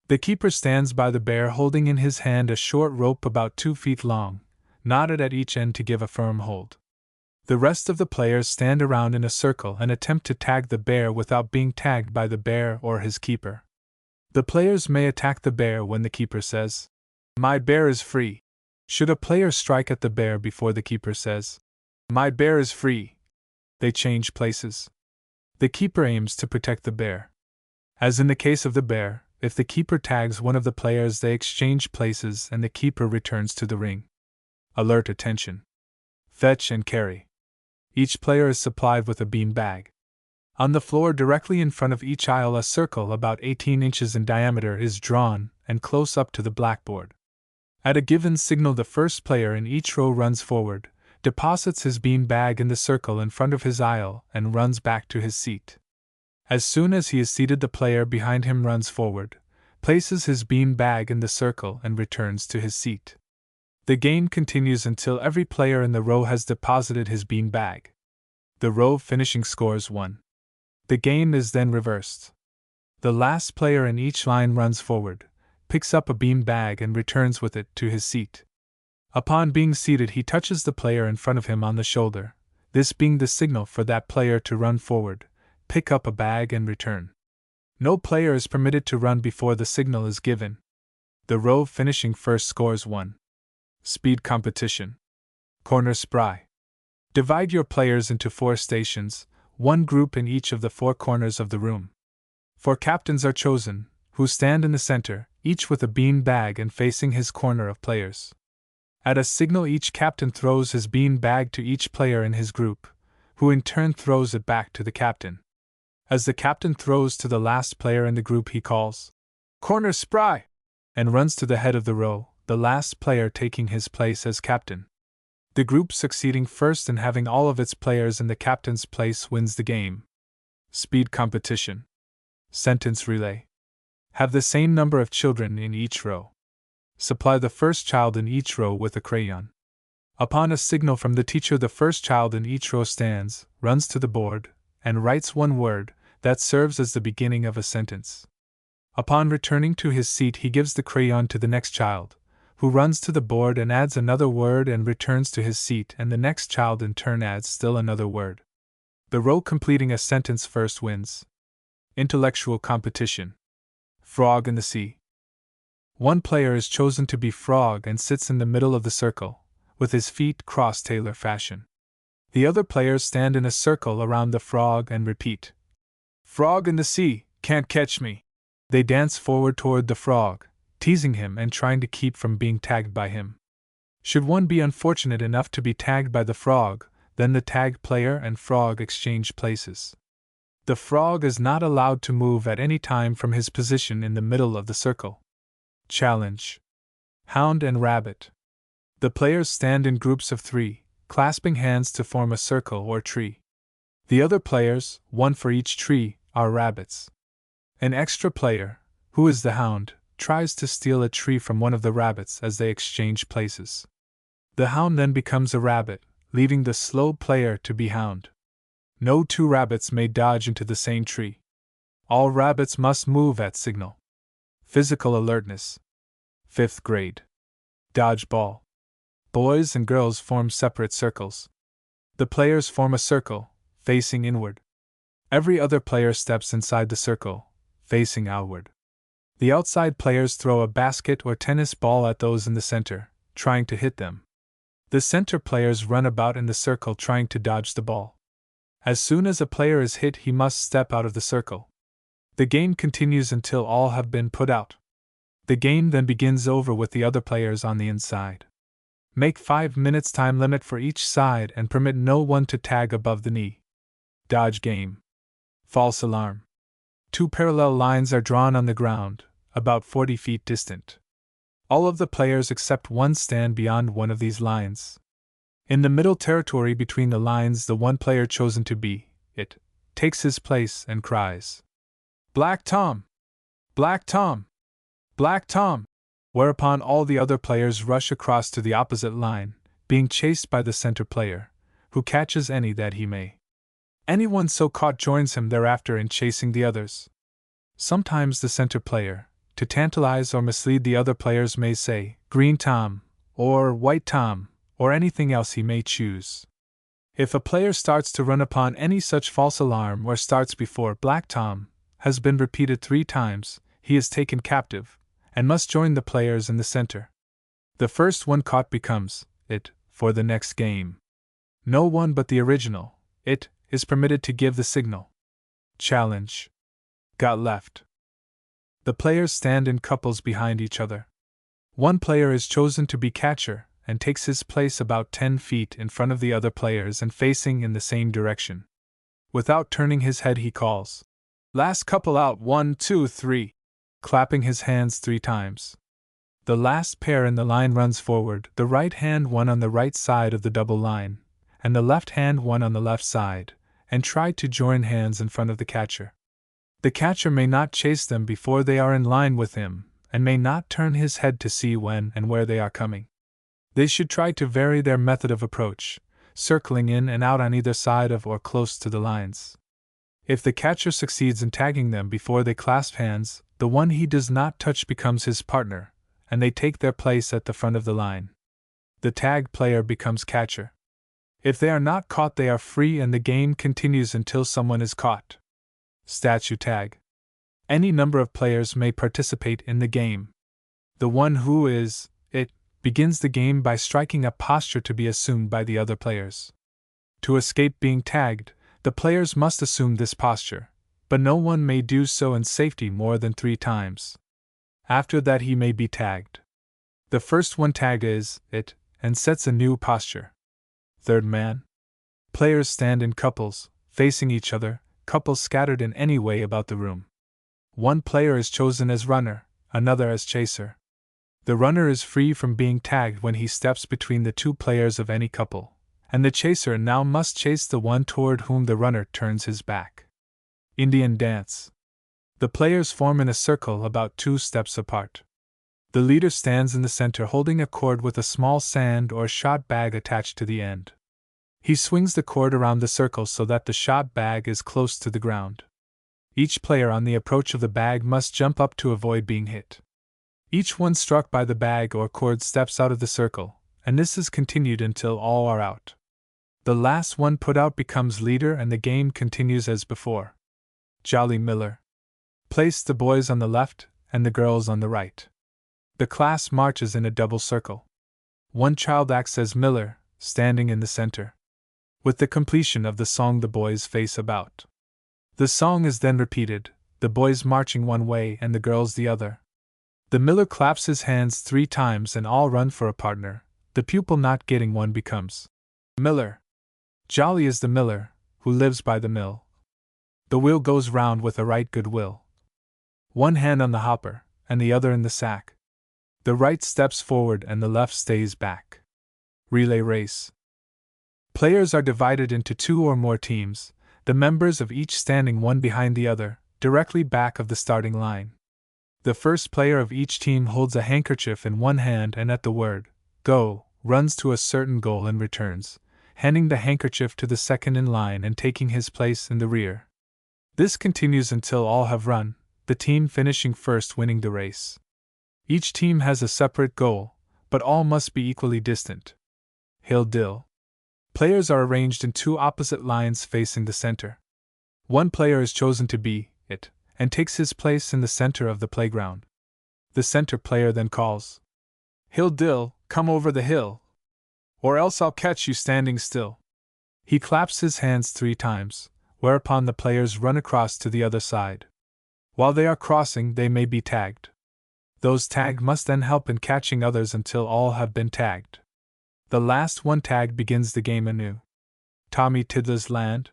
The keeper stands by the bear holding in his hand a short rope about 2 feet long, knotted at each end to give a firm hold. The rest of the players stand around in a circle and attempt to tag the bear without being tagged by the bear or his keeper. The players may attack the bear when the keeper says, "My bear is free." Should a player strike at the bear before the keeper says, "My bear is free," they change places. The keeper aims to protect the bear. As in the case of the bear, if the keeper tags one of the players, they exchange places and the keeper returns to the ring. Alert attention. Fetch and carry. Each player is supplied with a bean bag. On the floor directly in front of each aisle, a circle about 18 inches in diameter is drawn and close up to the blackboard. At a given signal, the first player in each row runs forward, deposits his bean bag in the circle in front of his aisle, and runs back to his seat. As soon as he is seated, the player behind him runs forward, places his bean bag in the circle, and returns to his seat. The game continues until every player in the row has deposited his bean bag. The row finishing scores 1. The game is then reversed. The last player in each line runs forward, picks up a bean bag, and returns with it to his seat. Upon being seated, he touches the player in front of him on the shoulder, this being the signal for that player to run forward, pick up a bag, and return. No player is permitted to run before the signal is given. The row finishing first scores 1. Speed competition. Corner spry. Divide your players into 4 stations, 1 group in each of the 4 corners of the room. 4 captains are chosen, who stand in the center, each with a bean bag and facing his corner of players. At a signal, each captain throws his bean bag to each player in his group, who in turn throws it back to the captain. As the captain throws to the last player in the group, he calls, "Corner spry!" and runs to the head of the row, the last player taking his place as captain. The group succeeding first in having all of its players in the captain's place wins the game. Speed competition. Sentence relay. Have the same number of children in each row. Supply the first child in each row with a crayon. Upon a signal from the teacher, the first child in each row stands, runs to the board, and writes 1 word that serves as the beginning of a sentence. Upon returning to his seat, he gives the crayon to the next child, who runs to the board and adds another word and returns to his seat, and the next child in turn adds still another word. The row completing a sentence first wins. Intellectual competition. Frog in the sea. One player is chosen to be frog and sits in the middle of the circle, with his feet crossed tailor fashion. The other players stand in a circle around the frog and repeat, "Frog in the sea, can't catch me." They dance forward toward the frog, teasing him and trying to keep from being tagged by him. Should one be unfortunate enough to be tagged by the frog, then the tagged player and frog exchange places. The frog is not allowed to move at any time from his position in the middle of the circle. Challenge. Hound and rabbit. The players stand in groups of 3, clasping hands to form a circle or tree. The other players, 1 for each tree, are rabbits. An extra player, who is the hound, tries to steal a tree from one of the rabbits as they exchange places. The hound then becomes a rabbit, leaving the slow player to be hound. No 2 rabbits may dodge into the same tree. All rabbits must move at signal. Physical alertness. 5th grade. Dodgeball. Boys and girls form separate circles. The players form a circle, facing inward. Every other player steps inside the circle, facing outward. The outside players throw a basket or tennis ball at those in the center, trying to hit them. The center players run about in the circle trying to dodge the ball. As soon as a player is hit, he must step out of the circle. The game continues until all have been put out. The game then begins over with the other players on the inside. Make 5 minutes time limit for each side and permit no one to tag above the knee. Dodge game. False alarm. 2 parallel lines are drawn on the ground, about 40 feet distant. All of the players except one stand beyond one of these lines. In the middle territory between the lines, the one player chosen to be it takes his place and cries, "Black Tom! Black Tom! Black Tom!" Whereupon all the other players rush across to the opposite line, being chased by the center player, who catches any that he may. Anyone so caught joins him thereafter in chasing the others. Sometimes the center player, to tantalize or mislead the other players, may say, "Green Tom," or "White Tom," or anything else he may choose. If a player starts to run upon any such false alarm or starts before "Black Tom" has been repeated 3 times, he is taken captive, and must join the players in the center. The first one caught becomes it for the next game. No one but the original it is permitted to give the signal. Challenge. Got left. The players stand in couples behind each other. One player is chosen to be catcher and takes his place about 10 feet in front of the other players and facing in the same direction. Without turning his head, he calls, "Last couple out, 1, 2, 3," clapping his hands 3 times. The last pair in the line runs forward, the right hand one on the right side of the double line, and the left hand one on the left side, and try to join hands in front of the catcher. The catcher may not chase them before they are in line with him, and may not turn his head to see when and where they are coming. They should try to vary their method of approach, circling in and out on either side of or close to the lines. If the catcher succeeds in tagging them before they clasp hands, the one he does not touch becomes his partner, and they take their place at the front of the line. The tagged player becomes catcher. If they are not caught, they are free, and the game continues until someone is caught. Statue tag. Any number of players may participate in the game. The one who is it begins the game by striking a posture to be assumed by the other players. To escape being tagged, the players must assume this posture, but no one may do so in safety more than 3 times. After that, he may be tagged. The first one tagged is it and sets a new posture. Third man. Players stand in couples, facing each other, couples scattered in any way about the room. One player is chosen as runner, another as chaser. The runner is free from being tagged when he steps between the 2 players of any couple, and the chaser now must chase the one toward whom the runner turns his back. Indian dance. The players form in a circle about 2 steps apart. The leader stands in the center holding a cord with a small sand or shot bag attached to the end. He swings the cord around the circle so that the shot bag is close to the ground. Each player on the approach of the bag must jump up to avoid being hit. Each one struck by the bag or cord steps out of the circle, and this is continued until all are out. The last one put out becomes leader, and the game continues as before. Jolly Miller. Place the boys on the left and the girls on the right. The class marches in a double circle. One child acts as Miller, standing in the center. With the completion of the song, the boys face about. The song is then repeated, the boys marching one way and the girls the other. The Miller claps his hands 3 times and all run for a partner. The pupil not getting one becomes Miller. Jolly is the miller, who lives by the mill. The wheel goes round with a right good will. One hand on the hopper, and the other in the sack. The right steps forward and the left stays back. Relay race. Players are divided into 2 or more teams, the members of each standing one behind the other, directly back of the starting line. The first player of each team holds a handkerchief in one hand and at the word, "Go," runs to a certain goal and returns, handing the handkerchief to the second in line and taking his place in the rear. This continues until all have run, the team finishing first winning the race. Each team has a separate goal, but all must be equally distant. Hill Dill. Players are arranged in 2 opposite lines facing the center. One player is chosen to be it, and takes his place in the center of the playground. The center player then calls, "Hill Dill, come over the hill, or else I'll catch you standing still." He claps his hands 3 times, whereupon the players run across to the other side. While they are crossing, they may be tagged. Those tagged must then help in catching others until all have been tagged. The last one tagged begins the game anew. Tommy Tiddler's land.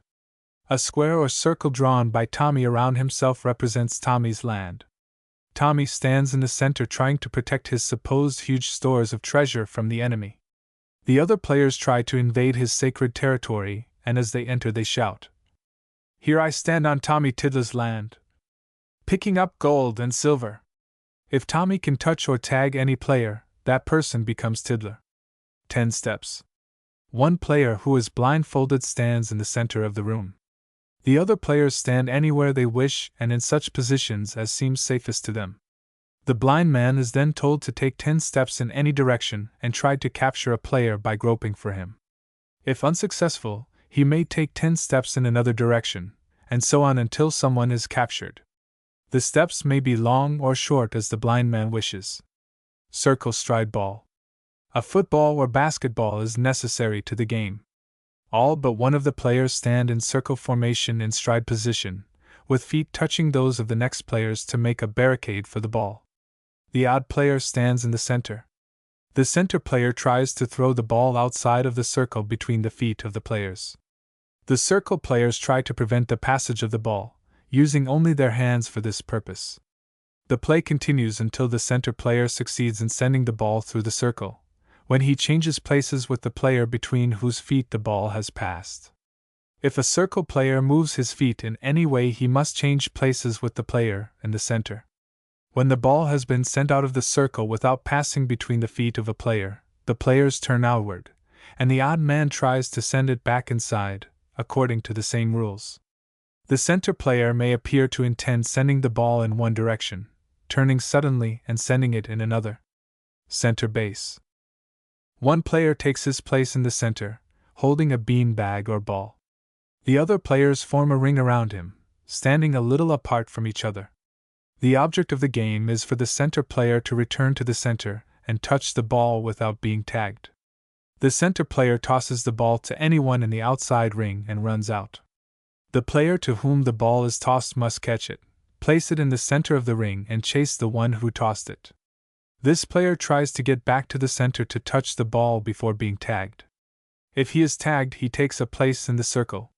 A square or circle drawn by Tommy around himself represents Tommy's land. Tommy stands in the center trying to protect his supposed huge stores of treasure from the enemy. The other players try to invade his sacred territory, and as they enter they shout, "Here I stand on Tommy Tiddler's land, picking up gold and silver." If Tommy can touch or tag any player, that person becomes Tiddler. 10 steps. One player who is blindfolded stands in the center of the room. The other players stand anywhere they wish and in such positions as seems safest to them. The blind man is then told to take 10 steps in any direction and try to capture a player by groping for him. If unsuccessful, he may take 10 steps in another direction, and so on until someone is captured. The steps may be long or short as the blind man wishes. Circle stride ball. A football or basketball is necessary to the game. All but one of the players stand in circle formation in stride position, with feet touching those of the next players to make a barricade for the ball. The odd player stands in the center. The center player tries to throw the ball outside of the circle between the feet of the players. The circle players try to prevent the passage of the ball, using only their hands for this purpose. The play continues until the center player succeeds in sending the ball through the circle, when he changes places with the player between whose feet the ball has passed. If a circle player moves his feet in any way, he must change places with the player in the center. When the ball has been sent out of the circle without passing between the feet of a player, the players turn outward, and the odd man tries to send it back inside, according to the same rules. The center player may appear to intend sending the ball in one direction, turning suddenly and sending it in another. Center base. One player takes his place in the center, holding a bean bag or ball. The other players form a ring around him, standing a little apart from each other. The object of the game is for the center player to return to the center and touch the ball without being tagged. The center player tosses the ball to anyone in the outside ring and runs out. The player to whom the ball is tossed must catch it, place it in the center of the ring, and chase the one who tossed it. This player tries to get back to the center to touch the ball before being tagged. If he is tagged, he takes a place in the circle.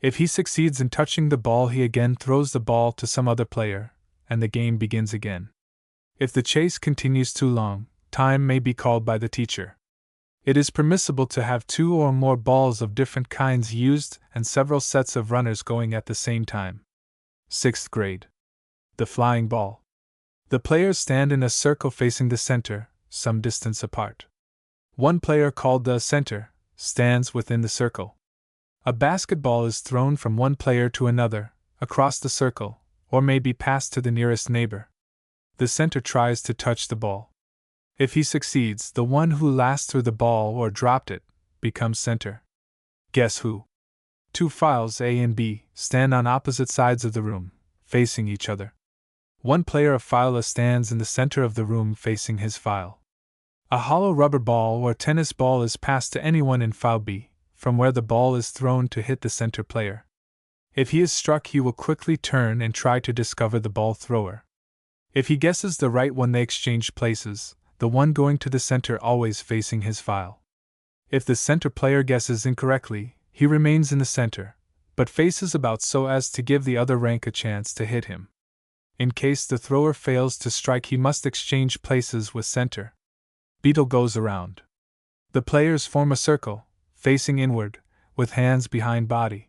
If he succeeds in touching the ball, he again throws the ball to some other player, and the game begins again. If the chase continues too long, time may be called by the teacher. It is permissible to have 2 or more balls of different kinds used and several sets of runners going at the same time. 6th grade. The flying ball. The players stand in a circle facing the center, some distance apart. One player, called the center, stands within the circle. A basketball is thrown from one player to another, across the circle, or may be passed to the nearest neighbor. The center tries to touch the ball. If he succeeds, the one who last threw the ball or dropped it becomes center. Guess who? 2 files A and B stand on opposite sides of the room, facing each other. One player of file A stands in the center of the room facing his file. A hollow rubber ball or tennis ball is passed to anyone in file B, from where the ball is thrown to hit the center player. If he is struck, he will quickly turn and try to discover the ball thrower. If he guesses the right one, they exchange places, the one going to the center always facing his file. If the center player guesses incorrectly, he remains in the center, but faces about so as to give the other rank a chance to hit him. In case the thrower fails to strike, he must exchange places with center. Beetle goes around. The players form a circle, facing inward, with hands behind body.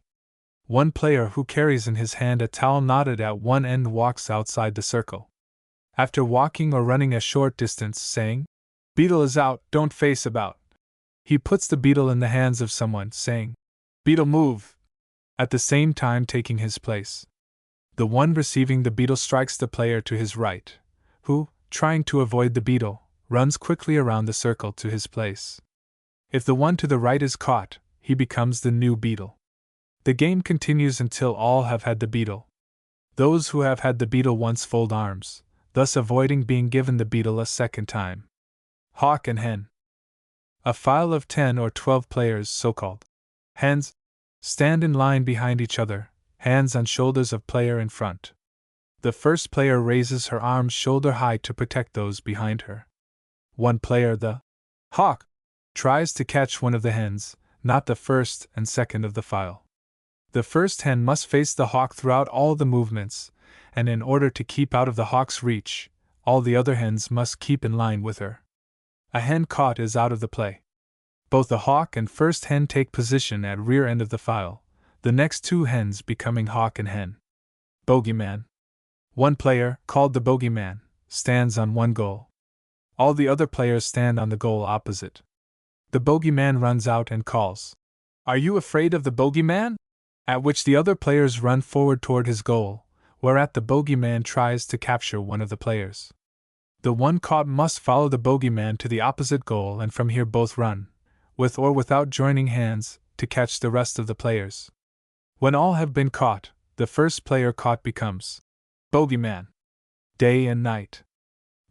One player who carries in his hand a towel knotted at one end walks outside the circle. After walking or running a short distance, saying, "Beetle is out, don't face about," he puts the beetle in the hands of someone, saying, "Beetle move," at the same time taking his place. The one receiving the beetle strikes the player to his right, who, trying to avoid the beetle, runs quickly around the circle to his place. If the one to the right is caught, he becomes the new beetle. The game continues until all have had the beetle. Those who have had the beetle once fold arms, thus avoiding being given the beetle a second time. Hawk and hen. A file of 10 or 12 players, so called. Hens stand in line behind each other, hands on shoulders of player in front. The first player raises her arms shoulder high to protect those behind her. One player, the hawk, tries to catch one of the hens, not the first and second of the file. The first hen must face the hawk throughout all the movements, and in order to keep out of the hawk's reach, all the other hens must keep in line with her. A hen caught is out of the play. Both the hawk and first hen take position at rear end of the file, the next two hens becoming hawk and hen. Bogeyman. One player, called the bogeyman, stands on one goal. All the other players stand on the goal opposite. The bogeyman runs out and calls, "Are you afraid of the bogeyman?" At which the other players run forward toward his goal, whereat the bogeyman tries to capture one of the players. The one caught must follow the bogeyman to the opposite goal, and from here both run, with or without joining hands, to catch the rest of the players. When all have been caught, the first player caught becomes bogeyman. Day and night.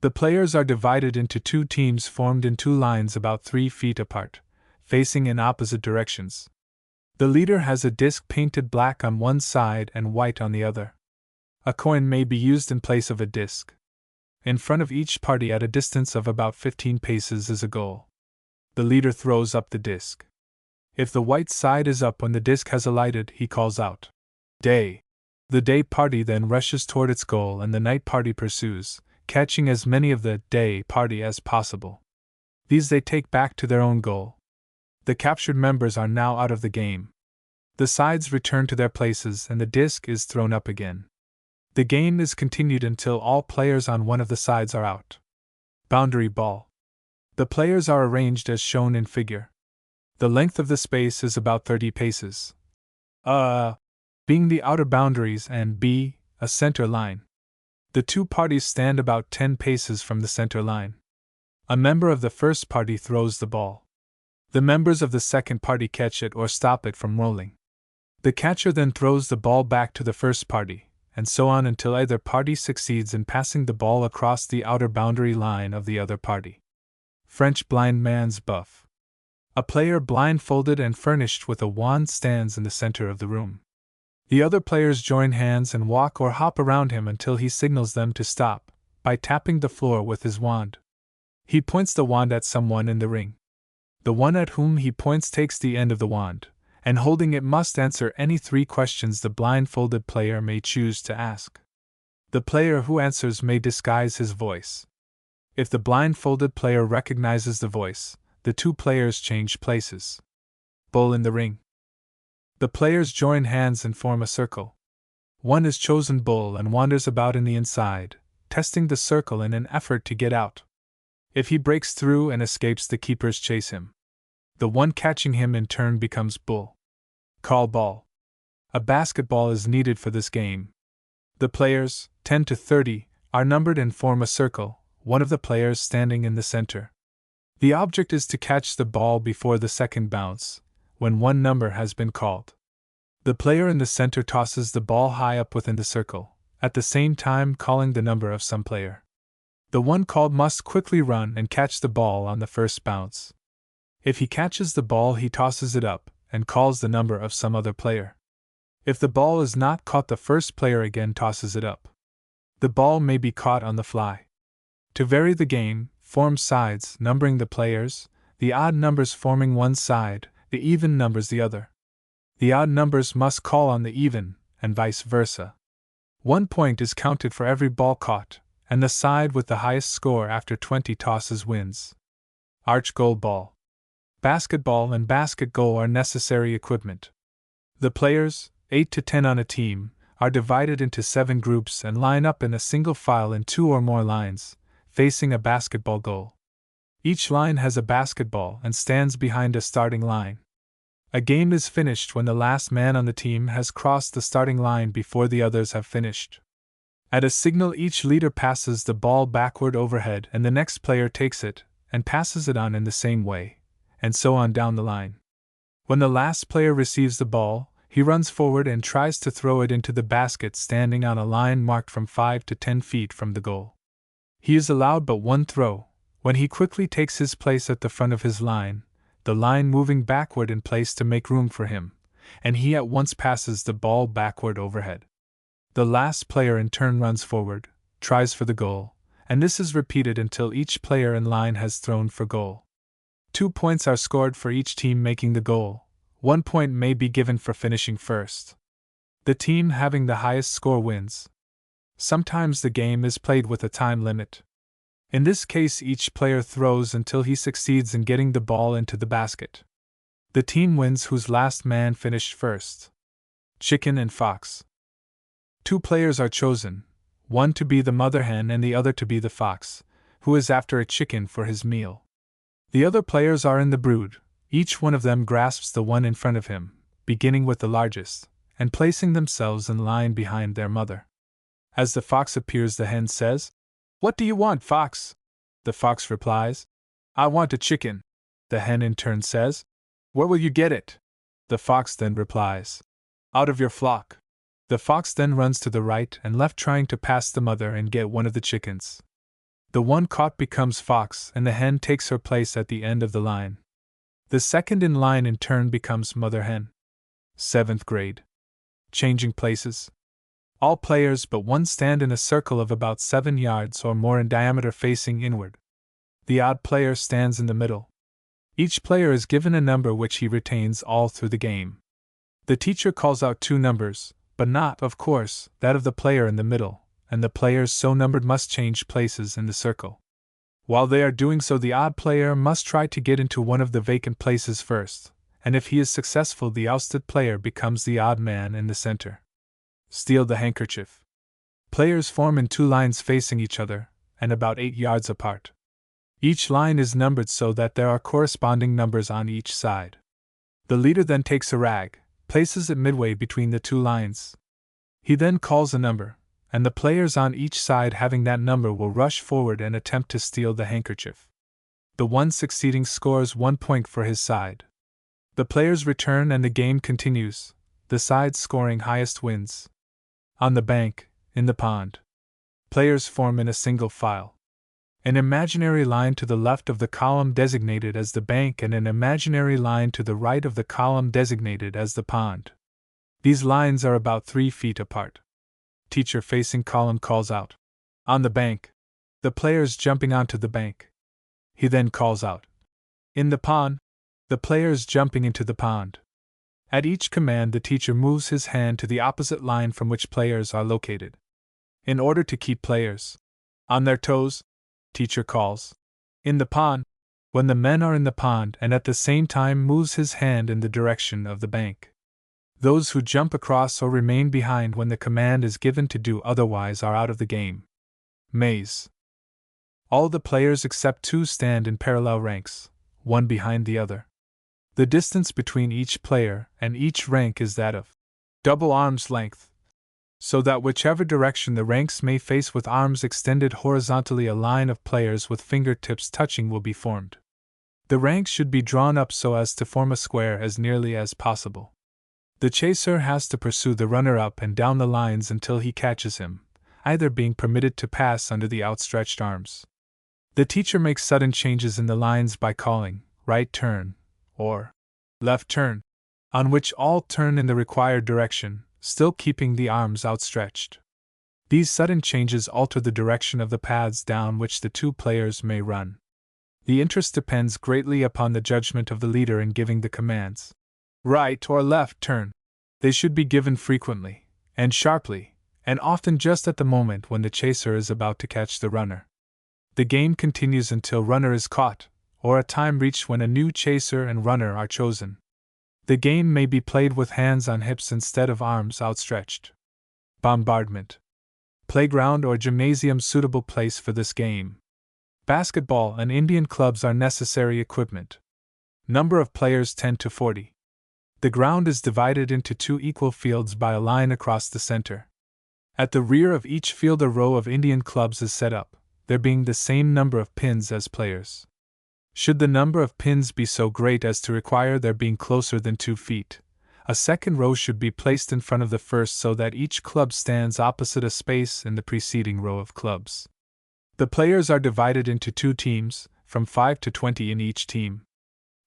The players are divided into two teams formed in two lines about 3 feet apart, facing in opposite directions. The leader has a disc painted black on one side and white on the other. A coin may be used in place of a disc. In front of each party at a distance of about 15 paces is a goal. The leader throws up the disc. If the white side is up when the disc has alighted, he calls out, "Day." The day party then rushes toward its goal and the night party pursues, catching as many of the day party as possible. These they take back to their own goal. The captured members are now out of the game. The sides return to their places and the disc is thrown up again. The game is continued until all players on one of the sides are out. Boundary ball. The players are arranged as shown in figure. The length of the space is about 30 paces. Being the outer boundaries and B, a center line. The two parties stand about 10 paces from the center line. A member of the first party throws the ball. The members of the second party catch it or stop it from rolling. The catcher then throws the ball back to the first party, and so on until either party succeeds in passing the ball across the outer boundary line of the other party. French blind man's buff. A player blindfolded and furnished with a wand stands in the center of the room. The other players join hands and walk or hop around him until he signals them to stop, by tapping the floor with his wand. He points the wand at someone in the ring. The one at whom he points takes the end of the wand, and holding it must answer any 3 questions the blindfolded player may choose to ask. The player who answers may disguise his voice. If the blindfolded player recognizes the voice, the 2 players change places. Bull in the ring. The players join hands and form a circle. One is chosen bull and wanders about in the inside, testing the circle in an effort to get out. If he breaks through and escapes, the keepers chase him. The one catching him in turn becomes bull. Call ball. A basketball is needed for this game. The players, 10 to 30, are numbered and form a circle, one of the players standing in the center. The object is to catch the ball before the second bounce, when one number has been called. The player in the center tosses the ball high up within the circle, at the same time calling the number of some player. The one called must quickly run and catch the ball on the first bounce. If he catches the ball, he tosses it up and calls the number of some other player. If the ball is not caught, the first player again tosses it up. The ball may be caught on the fly. To vary the game, form sides numbering the players, the odd numbers forming one side, the even numbers the other. The odd numbers must call on the even, and vice versa. 1 point is counted for every ball caught, and the side with the highest score after 20 tosses wins. Arch goal ball. Basketball and basket goal are necessary equipment. The players, 8 to 10 on a team, are divided into 7 groups and line up in a single file in 2 or more lines, facing a basketball goal. Each line has a basketball and stands behind a starting line. A game is finished when the last man on the team has crossed the starting line before the others have finished. At a signal, each leader passes the ball backward overhead and the next player takes it and passes it on in the same way, and so on down the line. When the last player receives the ball, he runs forward and tries to throw it into the basket standing on a line marked from 5 to 10 feet from the goal. He is allowed but 1 throw. When he quickly takes his place at the front of his line, the line moving backward in place to make room for him, and he at once passes the ball backward overhead. The last player in turn runs forward, tries for the goal, and this is repeated until each player in line has thrown for goal. 2 points are scored for each team making the goal. 1 point may be given for finishing first. The team having the highest score wins. Sometimes the game is played with a time limit. In this case, each player throws until he succeeds in getting the ball into the basket. The team wins whose last man finished first. Chicken and fox. 2 players are chosen, one to be the mother hen and the other to be the fox, who is after a chicken for his meal. The other players are in the brood. Each one of them grasps the one in front of him, beginning with the largest, and placing themselves in line behind their mother. As the fox appears, the hen says, "What do you want, fox?" The fox replies, "I want a chicken." The hen in turn says, "Where will you get it?" The fox then replies, "Out of your flock." The fox then runs to the right and left trying to pass the mother and get one of the chickens. The one caught becomes fox and the hen takes her place at the end of the line. The second in line in turn becomes mother hen. 7th grade. Changing places. All players but one stand in a circle of about 7 yards or more in diameter facing inward. The odd player stands in the middle. Each player is given a number which he retains all through the game. The teacher calls out 2 numbers, but not, of course, that of the player in the middle, and the players so numbered must change places in the circle. While they are doing so, the odd player must try to get into one of the vacant places first, and if he is successful, the ousted player becomes the odd man in the center. Steal the handkerchief. Players form in 2 lines facing each other, and about 8 yards apart. Each line is numbered so that there are corresponding numbers on each side. The leader then takes a rag, places it midway between the 2 lines. He then calls a number, and the players on each side having that number will rush forward and attempt to steal the handkerchief. The one succeeding scores 1 point for his side. The players return and the game continues. The side scoring highest wins. On the bank, in the pond. Players form in a single file. An imaginary line to the left of the column designated as the bank and an imaginary line to the right of the column designated as the pond. These lines are about 3 feet apart. Teacher facing column calls out, "On the bank." The players jumping onto the bank. He then calls out, "In the pond." The players jumping into the pond. At each command, the teacher moves his hand to the opposite line from which players are located. In order to keep players on their toes, teacher calls, "In the pond," when the men are in the pond, and at the same time moves his hand in the direction of the bank. Those who jump across or remain behind when the command is given to do otherwise are out of the game. Maze. All the players except 2 stand in parallel ranks, one behind the other. The distance between each player and each rank is that of double arm's length, so that whichever direction the ranks may face with arms extended horizontally, a line of players with fingertips touching will be formed. The ranks should be drawn up so as to form a square as nearly as possible. The chaser has to pursue the runner up and down the lines until he catches him, either being permitted to pass under the outstretched arms. The teacher makes sudden changes in the lines by calling, "Right turn," or "Left turn," on which all turn in the required direction, still keeping the arms outstretched. These sudden changes alter the direction of the paths down which the 2 players may run. The interest depends greatly upon the judgment of the leader in giving the commands. Right or left turn. They should be given frequently, and sharply, and often just at the moment when the chaser is about to catch the runner. The game continues until runner is caught, or a time reached when a new chaser and runner are chosen. The game may be played with hands on hips instead of arms outstretched. Bombardment. Playground or gymnasium suitable place for this game. Basketball and Indian clubs are necessary equipment. Number of players 10 to 40. The ground is divided into 2 equal fields by a line across the center. At the rear of each field a row of Indian clubs is set up, there being the same number of pins as players. Should the number of pins be so great as to require their being closer than 2 feet, a second row should be placed in front of the first so that each club stands opposite a space in the preceding row of clubs. The players are divided into 2 teams, from 5 to 20 in each team.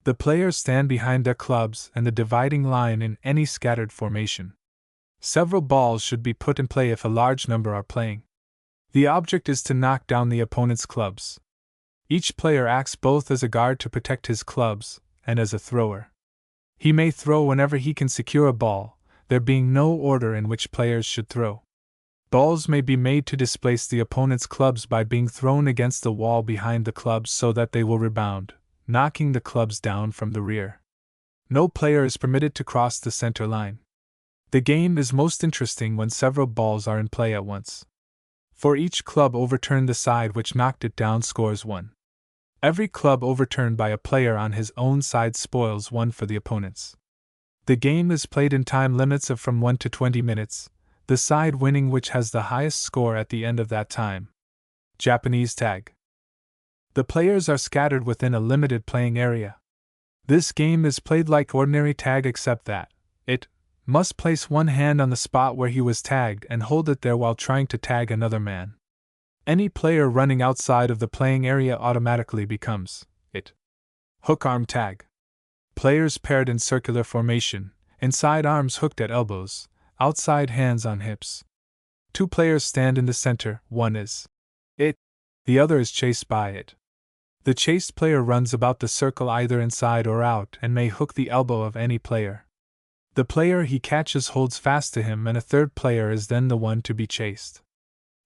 The players stand behind their clubs and the dividing line in any scattered formation. Several balls should be put in play if a large number are playing. The object is to knock down the opponent's clubs. Each player acts both as a guard to protect his clubs and as a thrower. He may throw whenever he can secure a ball, there being no order in which players should throw. Balls may be made to displace the opponent's clubs by being thrown against the wall behind the clubs so that they will rebound, knocking the clubs down from the rear. No player is permitted to cross the center line. The game is most interesting when several balls are in play at once. For each club overturned, the side which knocked it down scores 1. Every club overturned by a player on his own side spoils 1 for the opponents. The game is played in time limits of from 1 to 20 minutes, the side winning which has the highest score at the end of that time. Japanese tag. The players are scattered within a limited playing area. This game is played like ordinary tag except that it must place one hand on the spot where he was tagged and hold it there while trying to tag another man. Any player running outside of the playing area automatically becomes it. Hook arm tag. Players paired in circular formation, inside arms hooked at elbows, outside hands on hips. 2 players stand in the center, one is it, the other is chased by it. The chased player runs about the circle either inside or out and may hook the elbow of any player. The player he catches holds fast to him, and a third player is then the one to be chased.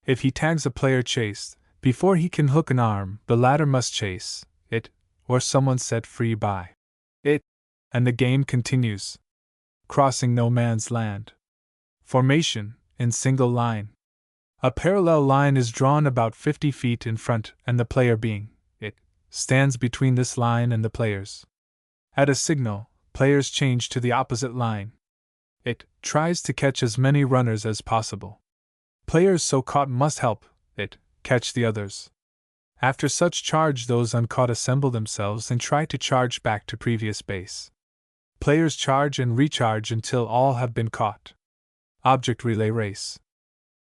If he tags a player chased, before he can hook an arm, the latter must chase it, or someone set free by it, and the game continues. Crossing no man's land. Formation, in single line. A parallel line is drawn about 50 feet in front, and the player being it stands between this line and the players. At a signal, players change to the opposite line. It tries to catch as many runners as possible. Players so caught must help it catch the others. After such charge, those uncaught assemble themselves and try to charge back to previous base. Players charge and recharge until all have been caught. Object relay race.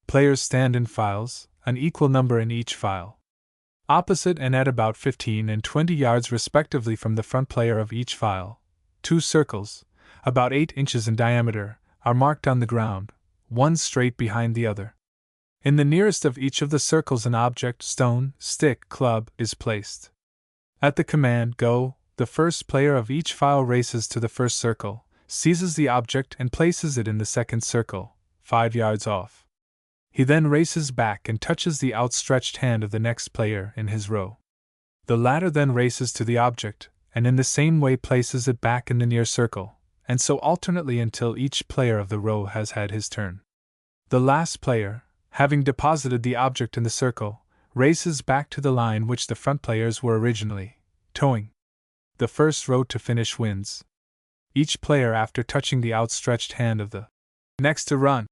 Players stand in files, an equal number in each file. Opposite and at about 15 and 20 yards respectively from the front player of each file. 2 circles, about 8 inches in diameter, are marked on the ground, one straight behind the other. In the nearest of each of the circles an object, stone, stick, club, is placed. At the command, go, the first player of each file races to the first circle, seizes the object and places it in the second circle, 5 yards off. He then races back and touches the outstretched hand of the next player in his row. The latter then races to the object, and in the same way places it back in the near circle, and so alternately until each player of the row has had his turn. The last player, having deposited the object in the circle, races back to the line which the front players were originally towing. The first row to finish wins. Each player, after touching the outstretched hand of the next to run,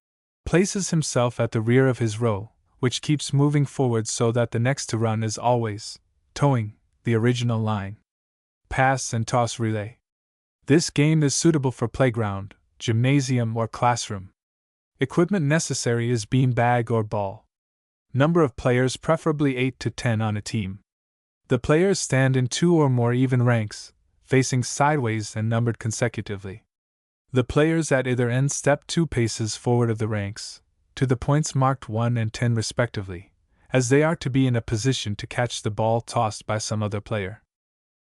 places himself at the rear of his row, which keeps moving forward so that the next to run is always towing the original line. Pass and toss relay. This game is suitable for playground, gymnasium, or classroom. Equipment necessary is bean bag or ball. Number of players preferably 8 to 10 on a team. The players stand in 2 or more even ranks, facing sideways and numbered consecutively. The players at either end step 2 paces forward of the ranks, to the points marked 1 and 10 respectively, as they are to be in a position to catch the ball tossed by some other player.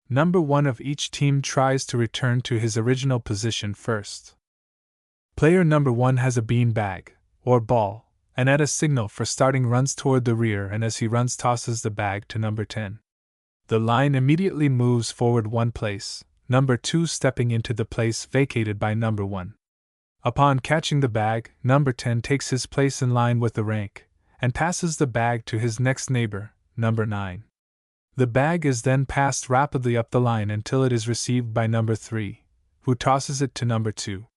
Number 1 of each team tries to return to his original position first. Player number 1 has a bean bag, or ball, and at a signal for starting runs toward the rear, and as he runs tosses the bag to number 10. The line immediately moves forward 1 place, number 2 stepping into the place vacated by number 1. Upon catching the bag, number 10 takes his place in line with the rank, and passes the bag to his next neighbor, number 9. The bag is then passed rapidly up the line until it is received by number 3, who tosses it to number 2.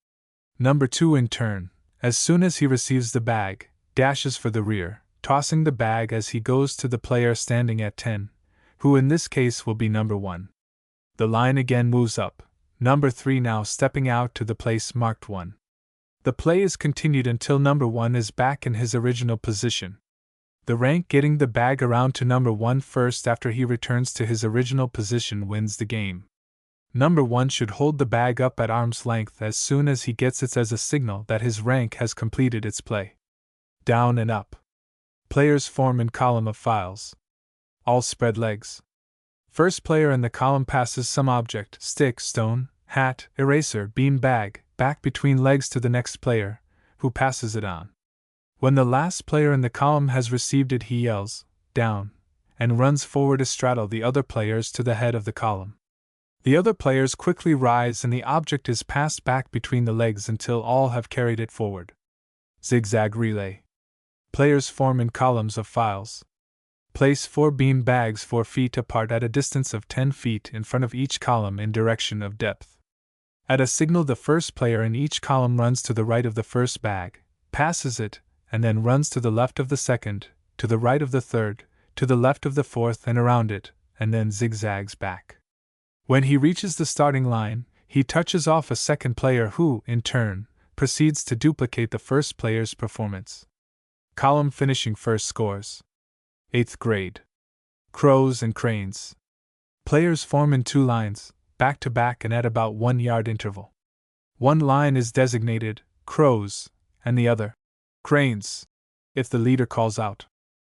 Number 2 in turn, as soon as he receives the bag, dashes for the rear, tossing the bag as he goes to the player standing at 10, who in this case will be number 1. The line again moves up, number 3 now stepping out to the place marked 1. The play is continued until number 1 is back in his original position. The rank getting the bag around to number 1 first after he returns to his original position wins the game. Number 1 should hold the bag up at arm's length as soon as he gets it as a signal that his rank has completed its play. Down and up. Players form in column of files. All spread legs. First player in the column passes some object, stick, stone, hat, eraser, bean bag, back between legs to the next player, who passes it on. When the last player in the column has received it, he yells, down, and runs forward to straddle the other players to the head of the column. The other players quickly rise and the object is passed back between the legs until all have carried it forward. Zigzag relay. Players form in columns of files. Place 4 bean bags 4 feet apart at a distance of 10 feet in front of each column in direction of depth. At a signal, the first player in each column runs to the right of the first bag, passes it, and then runs to the left of the second, to the right of the third, to the left of the fourth and around it, and then zigzags back. When he reaches the starting line, he touches off a second player who, in turn, proceeds to duplicate the first player's performance. Column finishing first scores. 8th grade. Crows and cranes. Players form in 2 lines, back to back and at about 1 yard interval. One line is designated crows, and the other cranes. If the leader calls out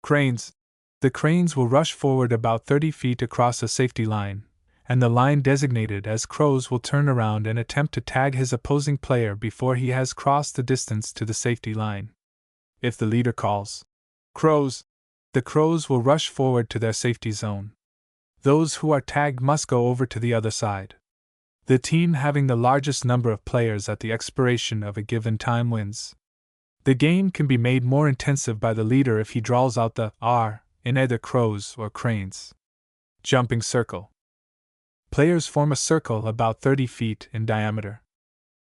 cranes, the cranes will rush forward about 30 feet across a safety line, and the line designated as crows will turn around and attempt to tag his opposing player before he has crossed the distance to the safety line. If the leader calls crows, the crows will rush forward to their safety zone. Those who are tagged must go over to the other side. The team having the largest number of players at the expiration of a given time wins. The game can be made more intensive by the leader if he draws out the R in either crows or cranes. Jumping circle. Players form a circle about 30 feet in diameter.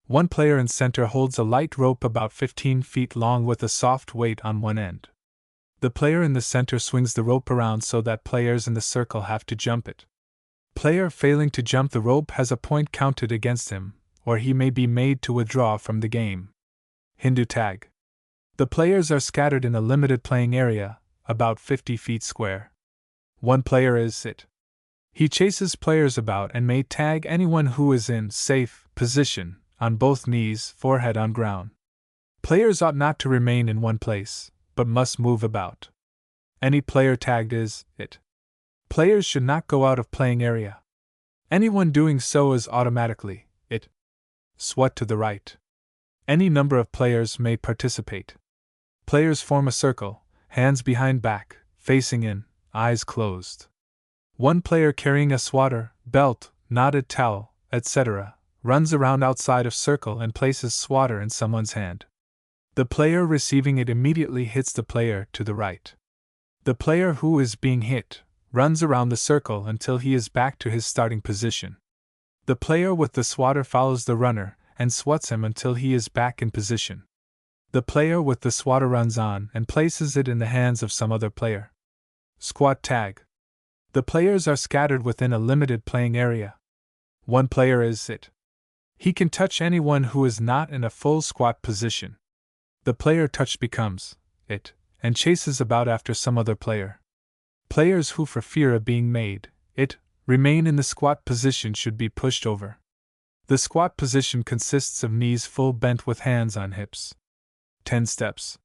One player in center holds a light rope about 15 feet long with a soft weight on one end. The player in the center swings the rope around so that players in the circle have to jump it. Player failing to jump the rope has a point counted against him, or he may be made to withdraw from the game. Hindu tag. The players are scattered in a limited playing area, about 50 feet square. One player is it. He chases players about and may tag anyone who is in safe position, on both knees, forehead on ground. Players ought not to remain in one place, but must move about. Any player tagged is it. Players should not go out of playing area. Anyone doing so is automatically it. Swat to the right. Any number of players may participate. Players form a circle, hands behind back, facing in, eyes closed. One player carrying a swatter, belt, knotted towel, etc., runs around outside of circle and places swatter in someone's hand. The player receiving it immediately hits the player to the right. The player who is being hit runs around the circle until he is back to his starting position. The player with the swatter follows the runner and swats him until he is back in position. The player with the swatter runs on and places it in the hands of some other player. Squat tag. The players are scattered within a limited playing area. One player is it. He can touch anyone who is not in a full squat position. The player touched becomes it, and chases about after some other player. Players who, for fear of being made it, remain in the squat position should be pushed over. The squat position consists of knees full bent with hands on hips. 10 steps.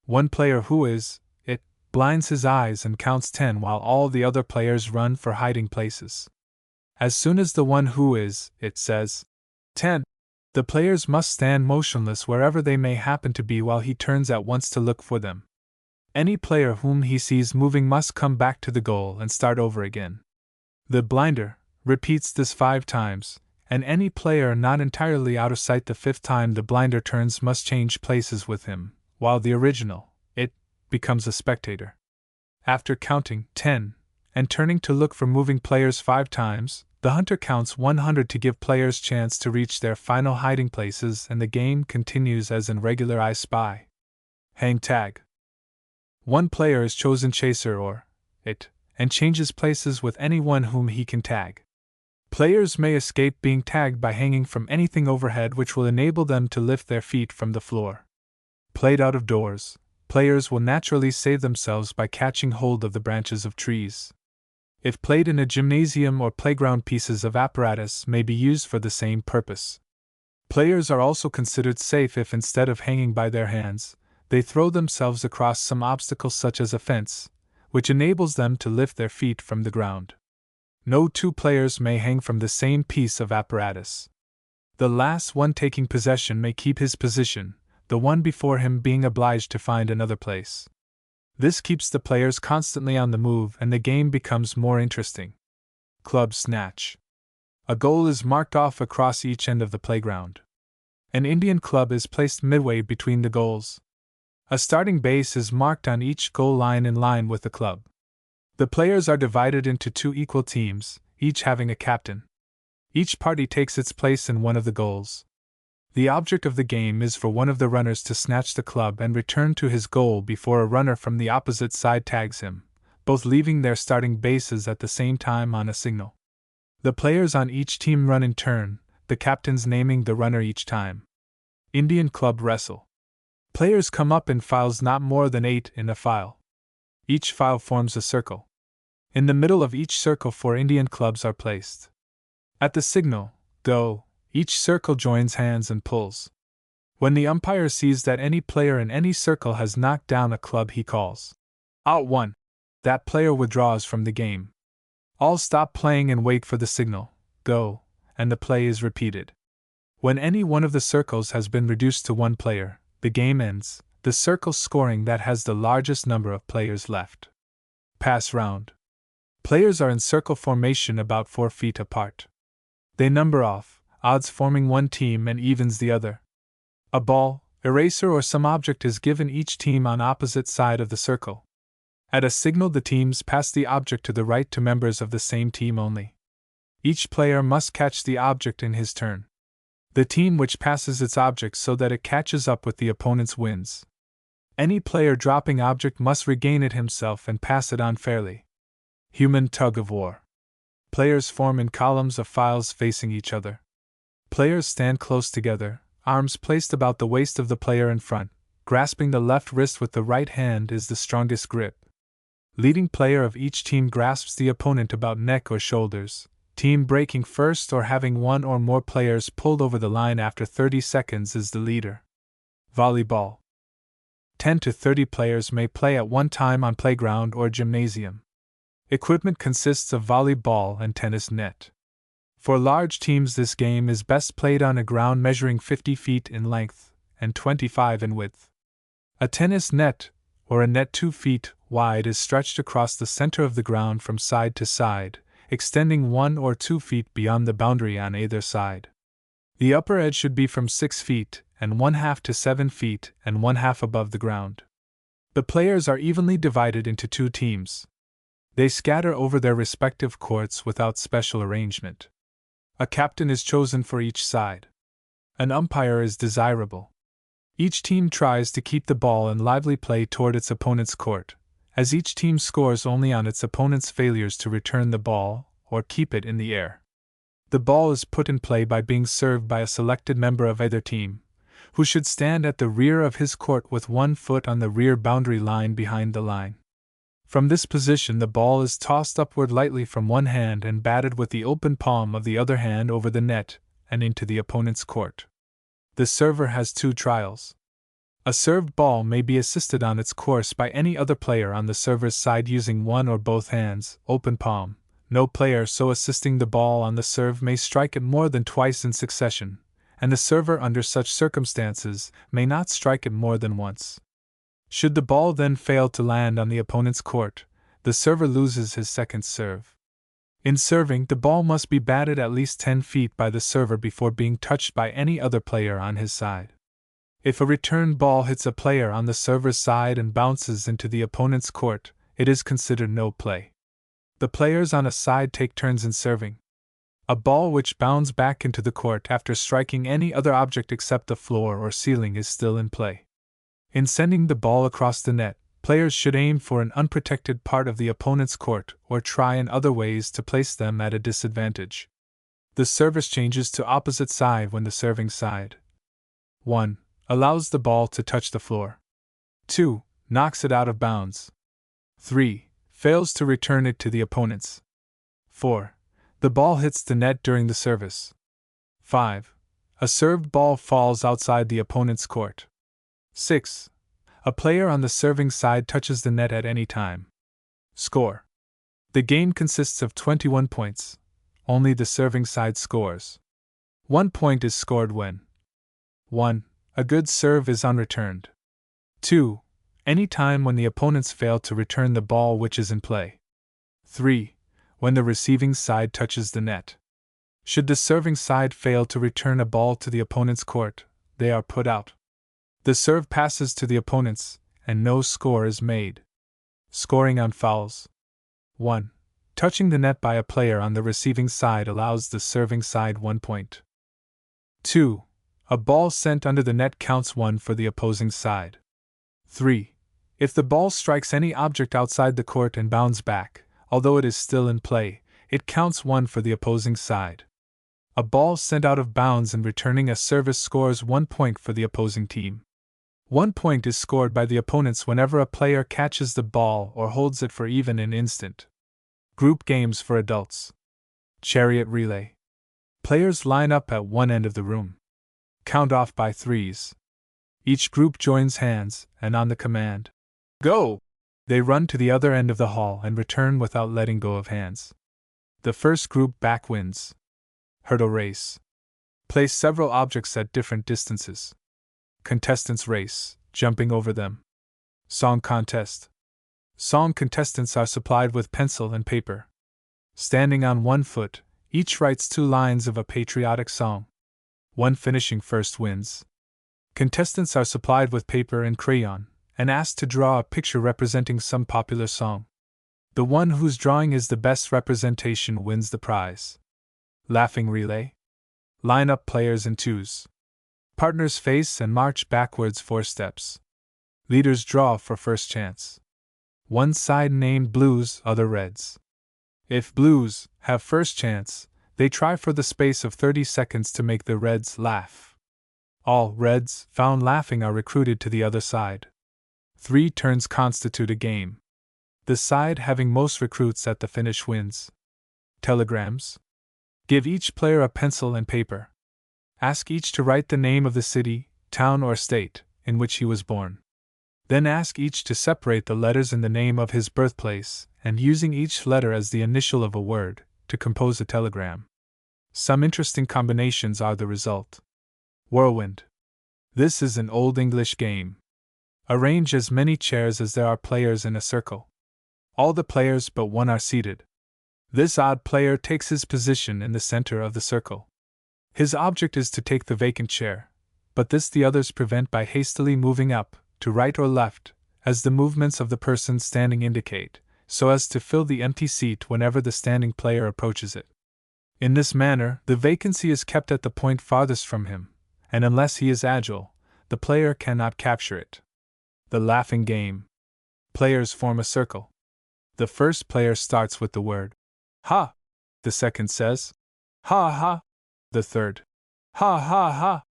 One player who is it blinds his eyes and counts 10 while all the other players run for hiding places. As soon as the one who is it says 10, the players must stand motionless wherever they may happen to be while he turns at once to look for them. Any player whom he sees moving must come back to the goal and start over again. The blinder repeats this 5 times, and any player not entirely out of sight the 5th time the blinder turns must change places with him, while the original it becomes a spectator. After counting 10 and turning to look for moving players 5 times, the hunter counts 100 to give players chance to reach their final hiding places, and the game continues as in regular I Spy. Hang tag. One player is chosen chaser or it, and changes places with anyone whom he can tag. Players may escape being tagged by hanging from anything overhead which will enable them to lift their feet from the floor. Played out of doors, players will naturally save themselves by catching hold of the branches of trees. If played in a gymnasium or playground, pieces of apparatus may be used for the same purpose. Players are also considered safe if, instead of hanging by their hands, they throw themselves across some obstacle such as a fence, which enables them to lift their feet from the ground. No two players may hang from the same piece of apparatus. The last one taking possession may keep his position, the one before him being obliged to find another place. This keeps the players constantly on the move and the game becomes more interesting. Club snatch. A goal is marked off across each end of the playground. An Indian club is placed midway between the goals. A starting base is marked on each goal line in line with the club. The players are divided into two equal teams, each having a captain. Each party takes its place in one of the goals. The object of the game is for one of the runners to snatch the club and return to his goal before a runner from the opposite side tags him, both leaving their starting bases at the same time on a signal. The players on each team run in turn, the captains naming the runner each time. Indian club wrestle. Players come up in files not more than 8 in a file. Each file forms a circle. In the middle of each circle 4 Indian clubs are placed. At the signal, go, each circle joins hands and pulls. When the umpire sees that any player in any circle has knocked down a club, he calls out 1. That player withdraws from the game. All stop playing and wait for the signal, go, and the play is repeated. When any one of the circles has been reduced to 1 player, the game ends, the circle scoring that has the largest number of players left. Pass round. Players are in circle formation about 4 feet apart. They number off, odds forming one team and evens the other. A ball, eraser or some object is given each team on opposite side of the circle. At a signal, the teams pass the object to the right to members of the same team only. Each player must catch the object in his turn. The team which passes its object so that it catches up with the opponent's wins. Any player dropping object must regain it himself and pass it on fairly. Human tug of war. Players form in columns of files facing each other. Players stand close together, arms placed about the waist of the player in front, grasping the left wrist with the right hand is the strongest grip. Leading player of each team grasps the opponent about neck or shoulders, team breaking first or having one or more players pulled over the line after 30 seconds is the leader. Volleyball. 10 to 30 players may play at one time on playground or gymnasium. Equipment consists of volleyball and tennis net. For large teams, this game is best played on a ground measuring 50 feet in length and 25 in width. A tennis net, or a net 2 feet wide, is stretched across the center of the ground from side to side, extending 1 or 2 feet beyond the boundary on either side. The upper edge should be from 6 feet and 1/2 to 7 feet and 1/2 above the ground. The players are evenly divided into 2 teams. They scatter over their respective courts without special arrangement. A captain is chosen for each side. An umpire is desirable. Each team tries to keep the ball in lively play toward its opponent's court, as each team scores only on its opponent's failures to return the ball or keep it in the air. The ball is put in play by being served by a selected member of either team, who should stand at the rear of his court with 1 foot on the rear boundary line behind the line. From this position, the ball is tossed upward lightly from one hand and batted with the open palm of the other hand over the net and into the opponent's court. The server has 2 trials. A served ball may be assisted on its course by any other player on the server's side using one or both hands, open palm. No player so assisting the ball on the serve may strike it more than twice in succession, and the server under such circumstances may not strike it more than once. Should the ball then fail to land on the opponent's court, the server loses his second serve. In serving, the ball must be batted at least 10 feet by the server before being touched by any other player on his side. If a return ball hits a player on the server's side and bounces into the opponent's court, it is considered no play. The players on a side take turns in serving. A ball which bounds back into the court after striking any other object except the floor or ceiling is still in play. In sending the ball across the net, players should aim for an unprotected part of the opponent's court or try in other ways to place them at a disadvantage. The service changes to opposite side when the serving side 1. Allows the ball to touch the floor. 2. Knocks it out of bounds. 3. Fails to return it to the opponents 4. The ball hits the net during the service. 5. A served ball falls outside the opponent's court. 6. A player on the serving side touches the net at any time. Score. The game consists of 21 points. Only the serving side scores. 1 point is scored when 1. A good serve is unreturned. 2. Any time when the opponents fail to return the ball which is in play. 3. When the receiving side touches the net. Should the serving side fail to return a ball to the opponent's court, they are put out. The serve passes to the opponents, and no score is made. Scoring on fouls. 1. Touching the net by a player on the receiving side allows the serving side 1 point. 2. A ball sent under the net counts 1 for the opposing side. 3. If the ball strikes any object outside the court and bounds back, although it is still in play, it counts 1 for the opposing side. A ball sent out of bounds and returning a service scores 1 point for the opposing team. 1 point is scored by the opponents whenever a player catches the ball or holds it for even an instant. Group games for adults. Chariot relay. Players line up at one end of the room. Count off by threes. Each group joins hands, and on the command, "Go!" they run to the other end of the hall and return without letting go of hands. The first group back wins. Hurdle race. Place several objects at different distances. Contestants race, jumping over them. Song contest. Song contestants are supplied with pencil and paper. Standing on 1 foot, each writes 2 lines of a patriotic song. One finishing first wins. Contestants are supplied with paper and crayon, and asked to draw a picture representing some popular song. The one whose drawing is the best representation wins the prize. Laughing relay. Line up players in twos. Partners face and march backwards 4 steps. Leaders draw for first chance. One side named blues, other reds. If blues have first chance, they try for the space of 30 seconds to make the reds laugh. All reds found laughing are recruited to the other side. 3 turns constitute a game. The side having most recruits at the finish wins. Telegrams. Give each player a pencil and paper. Ask each to write the name of the city, town, or state in which he was born. Then ask each to separate the letters in the name of his birthplace, and using each letter as the initial of a word, to compose a telegram. Some interesting combinations are the result. Whirlwind. This is an Old English game. Arrange as many chairs as there are players in a circle. All the players but one are seated. This odd player takes his position in the center of the circle. His object is to take the vacant chair, but this the others prevent by hastily moving up, to right or left, as the movements of the person standing indicate, so as to fill the empty seat whenever the standing player approaches it. In this manner, the vacancy is kept at the point farthest from him, and unless he is agile, the player cannot capture it. The laughing game. Players form a circle. The first player starts with the word "ha." The second says "ha ha." The third "ha ha ha,"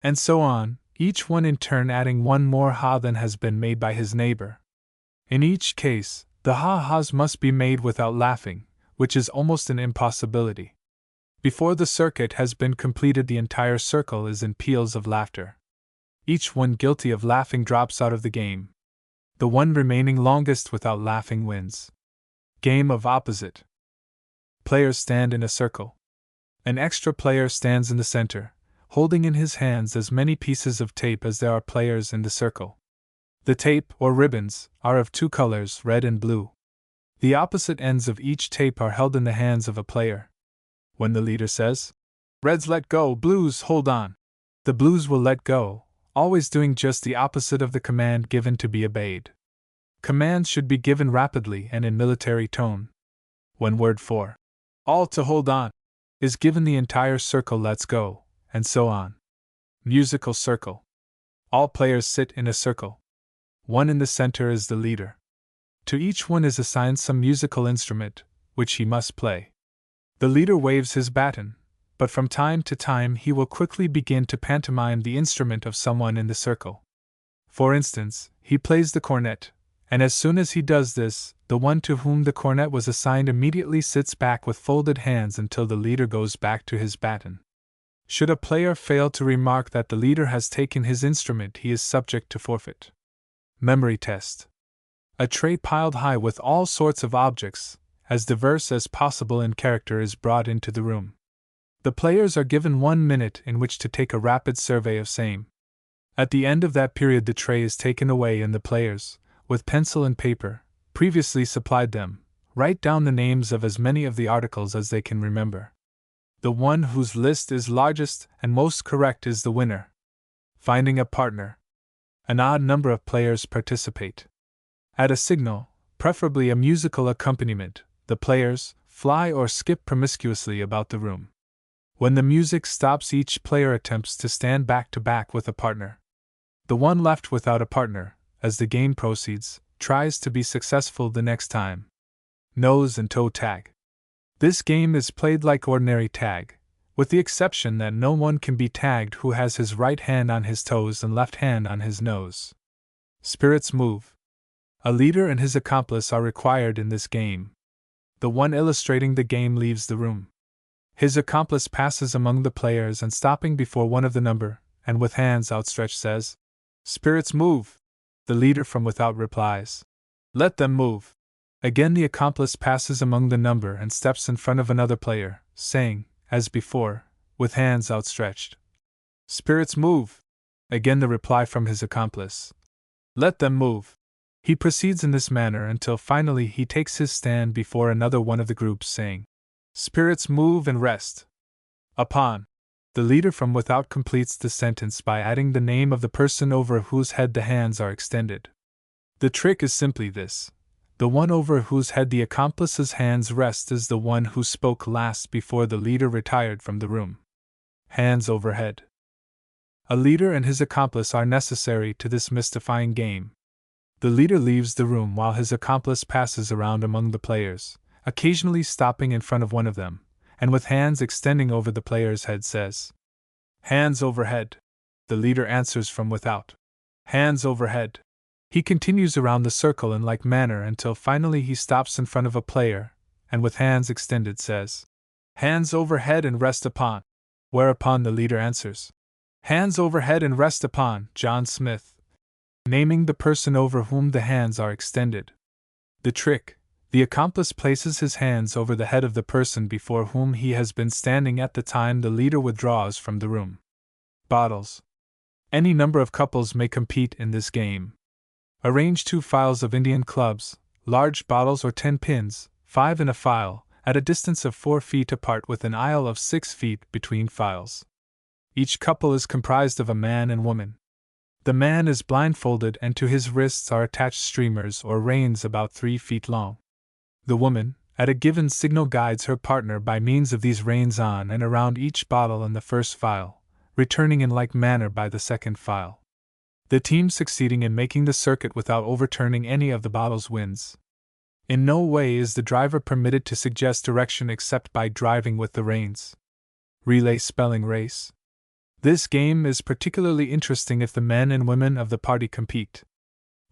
and so on, each one in turn adding one more ha than has been made by his neighbor. In each case, the ha-has must be made without laughing, which is almost an impossibility. Before the circuit has been completed, the entire circle is in peals of laughter. Each one guilty of laughing drops out of the game. The one remaining longest without laughing wins. Game of opposite. Players stand in a circle. An extra player stands in the center, holding in his hands as many pieces of tape as there are players in the circle. The tape, or ribbons, are of 2 colors, red and blue. The opposite ends of each tape are held in the hands of a player. When the leader says, "Reds let go, blues hold on," the blues will let go, always doing just the opposite of the command given to be obeyed. Commands should be given rapidly and in military tone. When word for "all to hold on" is given, the entire circle lets go, and so on. Musical circle. All players sit in a circle. One in the center is the leader. To each one is assigned some musical instrument, which he must play. The leader waves his baton, but from time to time he will quickly begin to pantomime the instrument of someone in the circle. For instance, he plays the cornet, and as soon as he does this, the one to whom the cornet was assigned immediately sits back with folded hands until the leader goes back to his baton. Should a player fail to remark that the leader has taken his instrument, he is subject to forfeit. Memory test. A tray piled high with all sorts of objects, as diverse as possible in character, is brought into the room. The players are given 1 minute in which to take a rapid survey of same. At the end of that period, the tray is taken away and the players, with pencil and paper, previously supplied them, write down the names of as many of the articles as they can remember. The one whose list is largest and most correct is the winner. Finding a partner. An odd number of players participate. At a signal, preferably a musical accompaniment, the players fly or skip promiscuously about the room. When the music stops, each player attempts to stand back to back with a partner. The one left without a partner, as the game proceeds, tries to be successful the next time. Nose and toe tag. This game is played like ordinary tag, with the exception that no one can be tagged who has his right hand on his toes and left hand on his nose. Spirits move. A leader and his accomplice are required in this game. The one illustrating the game leaves the room. His accomplice passes among the players and, stopping before one of the number, and with hands outstretched, says, "Spirits move." The leader from without replies, "Let them move." Again the accomplice passes among the number and steps in front of another player, saying, as before, with hands outstretched, "Spirits move." Again the reply from his accomplice, "Let them move." He proceeds in this manner until finally he takes his stand before another one of the groups, saying, "Spirits move and rest upon." The leader from without completes the sentence by adding the name of the person over whose head the hands are extended. The trick is simply this: the one over whose head the accomplice's hands rest is the one who spoke last before the leader retired from the room. Hands overhead. A leader and his accomplice are necessary to this mystifying game. The leader leaves the room while his accomplice passes around among the players, occasionally stopping in front of one of them, and with hands extending over the player's head says, "Hands overhead." The leader answers from without, "Hands overhead." He continues around the circle in like manner until finally he stops in front of a player, and with hands extended says, "Hands overhead and rest upon." Whereupon the leader answers, "Hands overhead and rest upon John Smith," naming the person over whom the hands are extended. The trick: the accomplice places his hands over the head of the person before whom he has been standing at the time the leader withdraws from the room. Bottles. Any number of couples may compete in this game. Arrange 2 files of Indian clubs, large bottles or 10 pins, 5 in a file, at a distance of 4 feet apart with an aisle of 6 feet between files. Each couple is comprised of a man and woman. The man is blindfolded and to his wrists are attached streamers or reins about 3 feet long. The woman, at a given signal, guides her partner by means of these reins on and around each bottle in the first file, returning in like manner by the second file. The team succeeding in making the circuit without overturning any of the bottles wins. In no way is the driver permitted to suggest direction except by driving with the reins. Relay spelling race. This game is particularly interesting if the men and women of the party compete.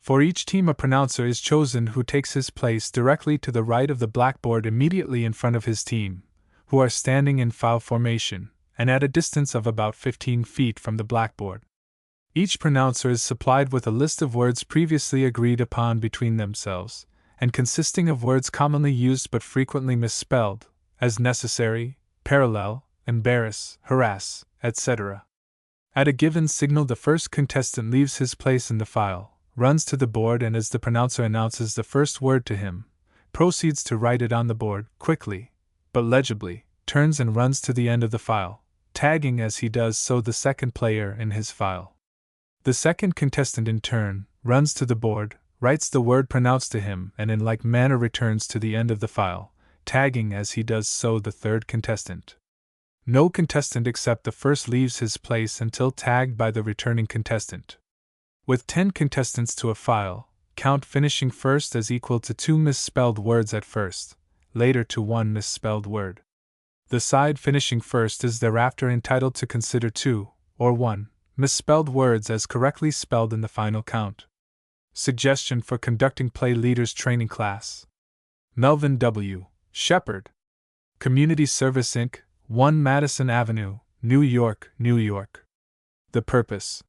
For each team a pronouncer is chosen who takes his place directly to the right of the blackboard immediately in front of his team, who are standing in file formation, and at a distance of about 15 feet from the blackboard. Each pronouncer is supplied with a list of words previously agreed upon between themselves, and consisting of words commonly used but frequently misspelled, as necessary, parallel, embarrass, harass, etc. At a given signal, the first contestant leaves his place in the file, runs to the board, and as the pronouncer announces the first word to him, proceeds to write it on the board, quickly, but legibly, turns and runs to the end of the file, tagging as he does so the second player in his file. The second contestant in turn runs to the board, writes the word pronounced to him, and in like manner returns to the end of the file, tagging as he does so the third contestant. No contestant except the first leaves his place until tagged by the returning contestant. With 10 contestants to a file, count finishing first as equal to 2 misspelled words at first, later to 1 misspelled word. The side finishing first is thereafter entitled to consider 2, or 1, misspelled words as correctly spelled in the final count. Suggestion for conducting Play Leaders Training Class. Melvin W. Shepard. Community Service Inc., 1 Madison Avenue, New York, New York. The purpose.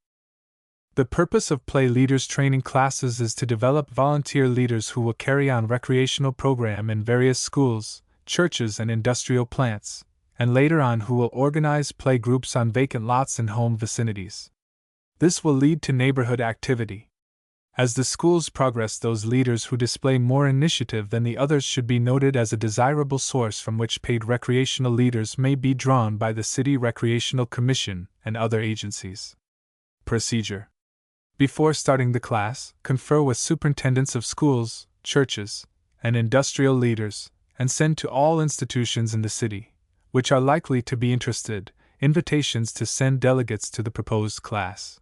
The purpose of Play Leaders Training Classes is to develop volunteer leaders who will carry on recreational program in various schools, churches, and industrial plants, and later on who will organize play groups on vacant lots in home vicinities. This will lead to neighborhood activity. As the schools progress, those leaders who display more initiative than the others should be noted as a desirable source from which paid recreational leaders may be drawn by the City Recreational Commission and other agencies. Procedure. Before starting the class, confer with superintendents of schools, churches, and industrial leaders, and send to all institutions in the city, which are likely to be interested, invitations to send delegates to the proposed class.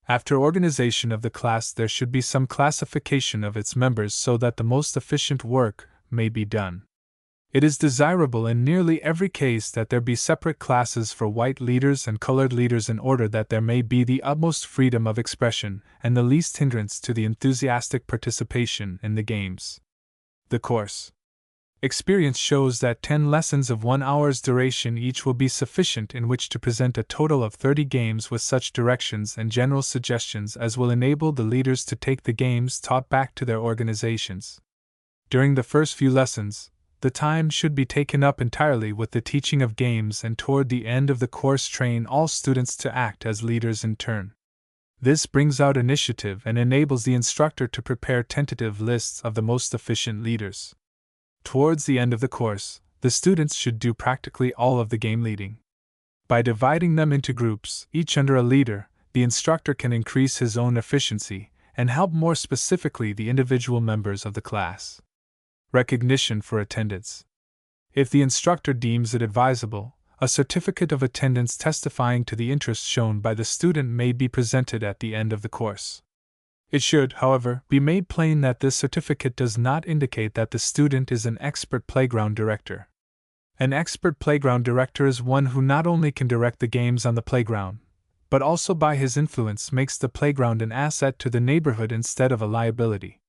After organization of the class, there should be some classification of its members so that the most efficient work may be done. It is desirable in nearly every case that there be separate classes for white leaders and colored leaders in order that there may be the utmost freedom of expression and the least hindrance to the enthusiastic participation in the games. The course. Experience shows that 10 lessons of 1 hour's duration each will be sufficient in which to present a total of 30 games with such directions and general suggestions as will enable the leaders to take the games taught back to their organizations. During the first few lessons, the time should be taken up entirely with the teaching of games, and toward the end of the course train all students to act as leaders in turn. This brings out initiative and enables the instructor to prepare tentative lists of the most efficient leaders. Towards the end of the course, the students should do practically all of the game leading. By dividing them into groups, each under a leader, the instructor can increase his own efficiency and help more specifically the individual members of the class. Recognition for attendance. If the instructor deems it advisable, a certificate of attendance testifying to the interest shown by the student may be presented at the end of the course. It should, however, be made plain that this certificate does not indicate that the student is an expert playground director. An expert playground director is one who not only can direct the games on the playground, but also by his influence makes the playground an asset to the neighborhood instead of a liability.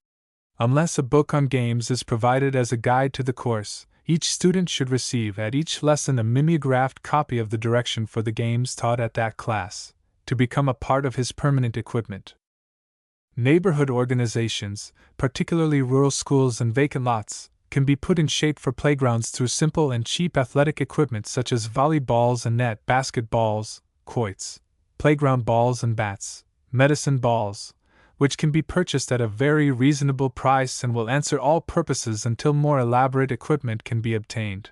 Unless a book on games is provided as a guide to the course, each student should receive at each lesson a mimeographed copy of the direction for the games taught at that class, to become a part of his permanent equipment. Neighborhood organizations, particularly rural schools and vacant lots, can be put in shape for playgrounds through simple and cheap athletic equipment such as volleyballs and net basketballs, quoits, playground balls and bats, medicine balls, which can be purchased at a very reasonable price and will answer all purposes until more elaborate equipment can be obtained.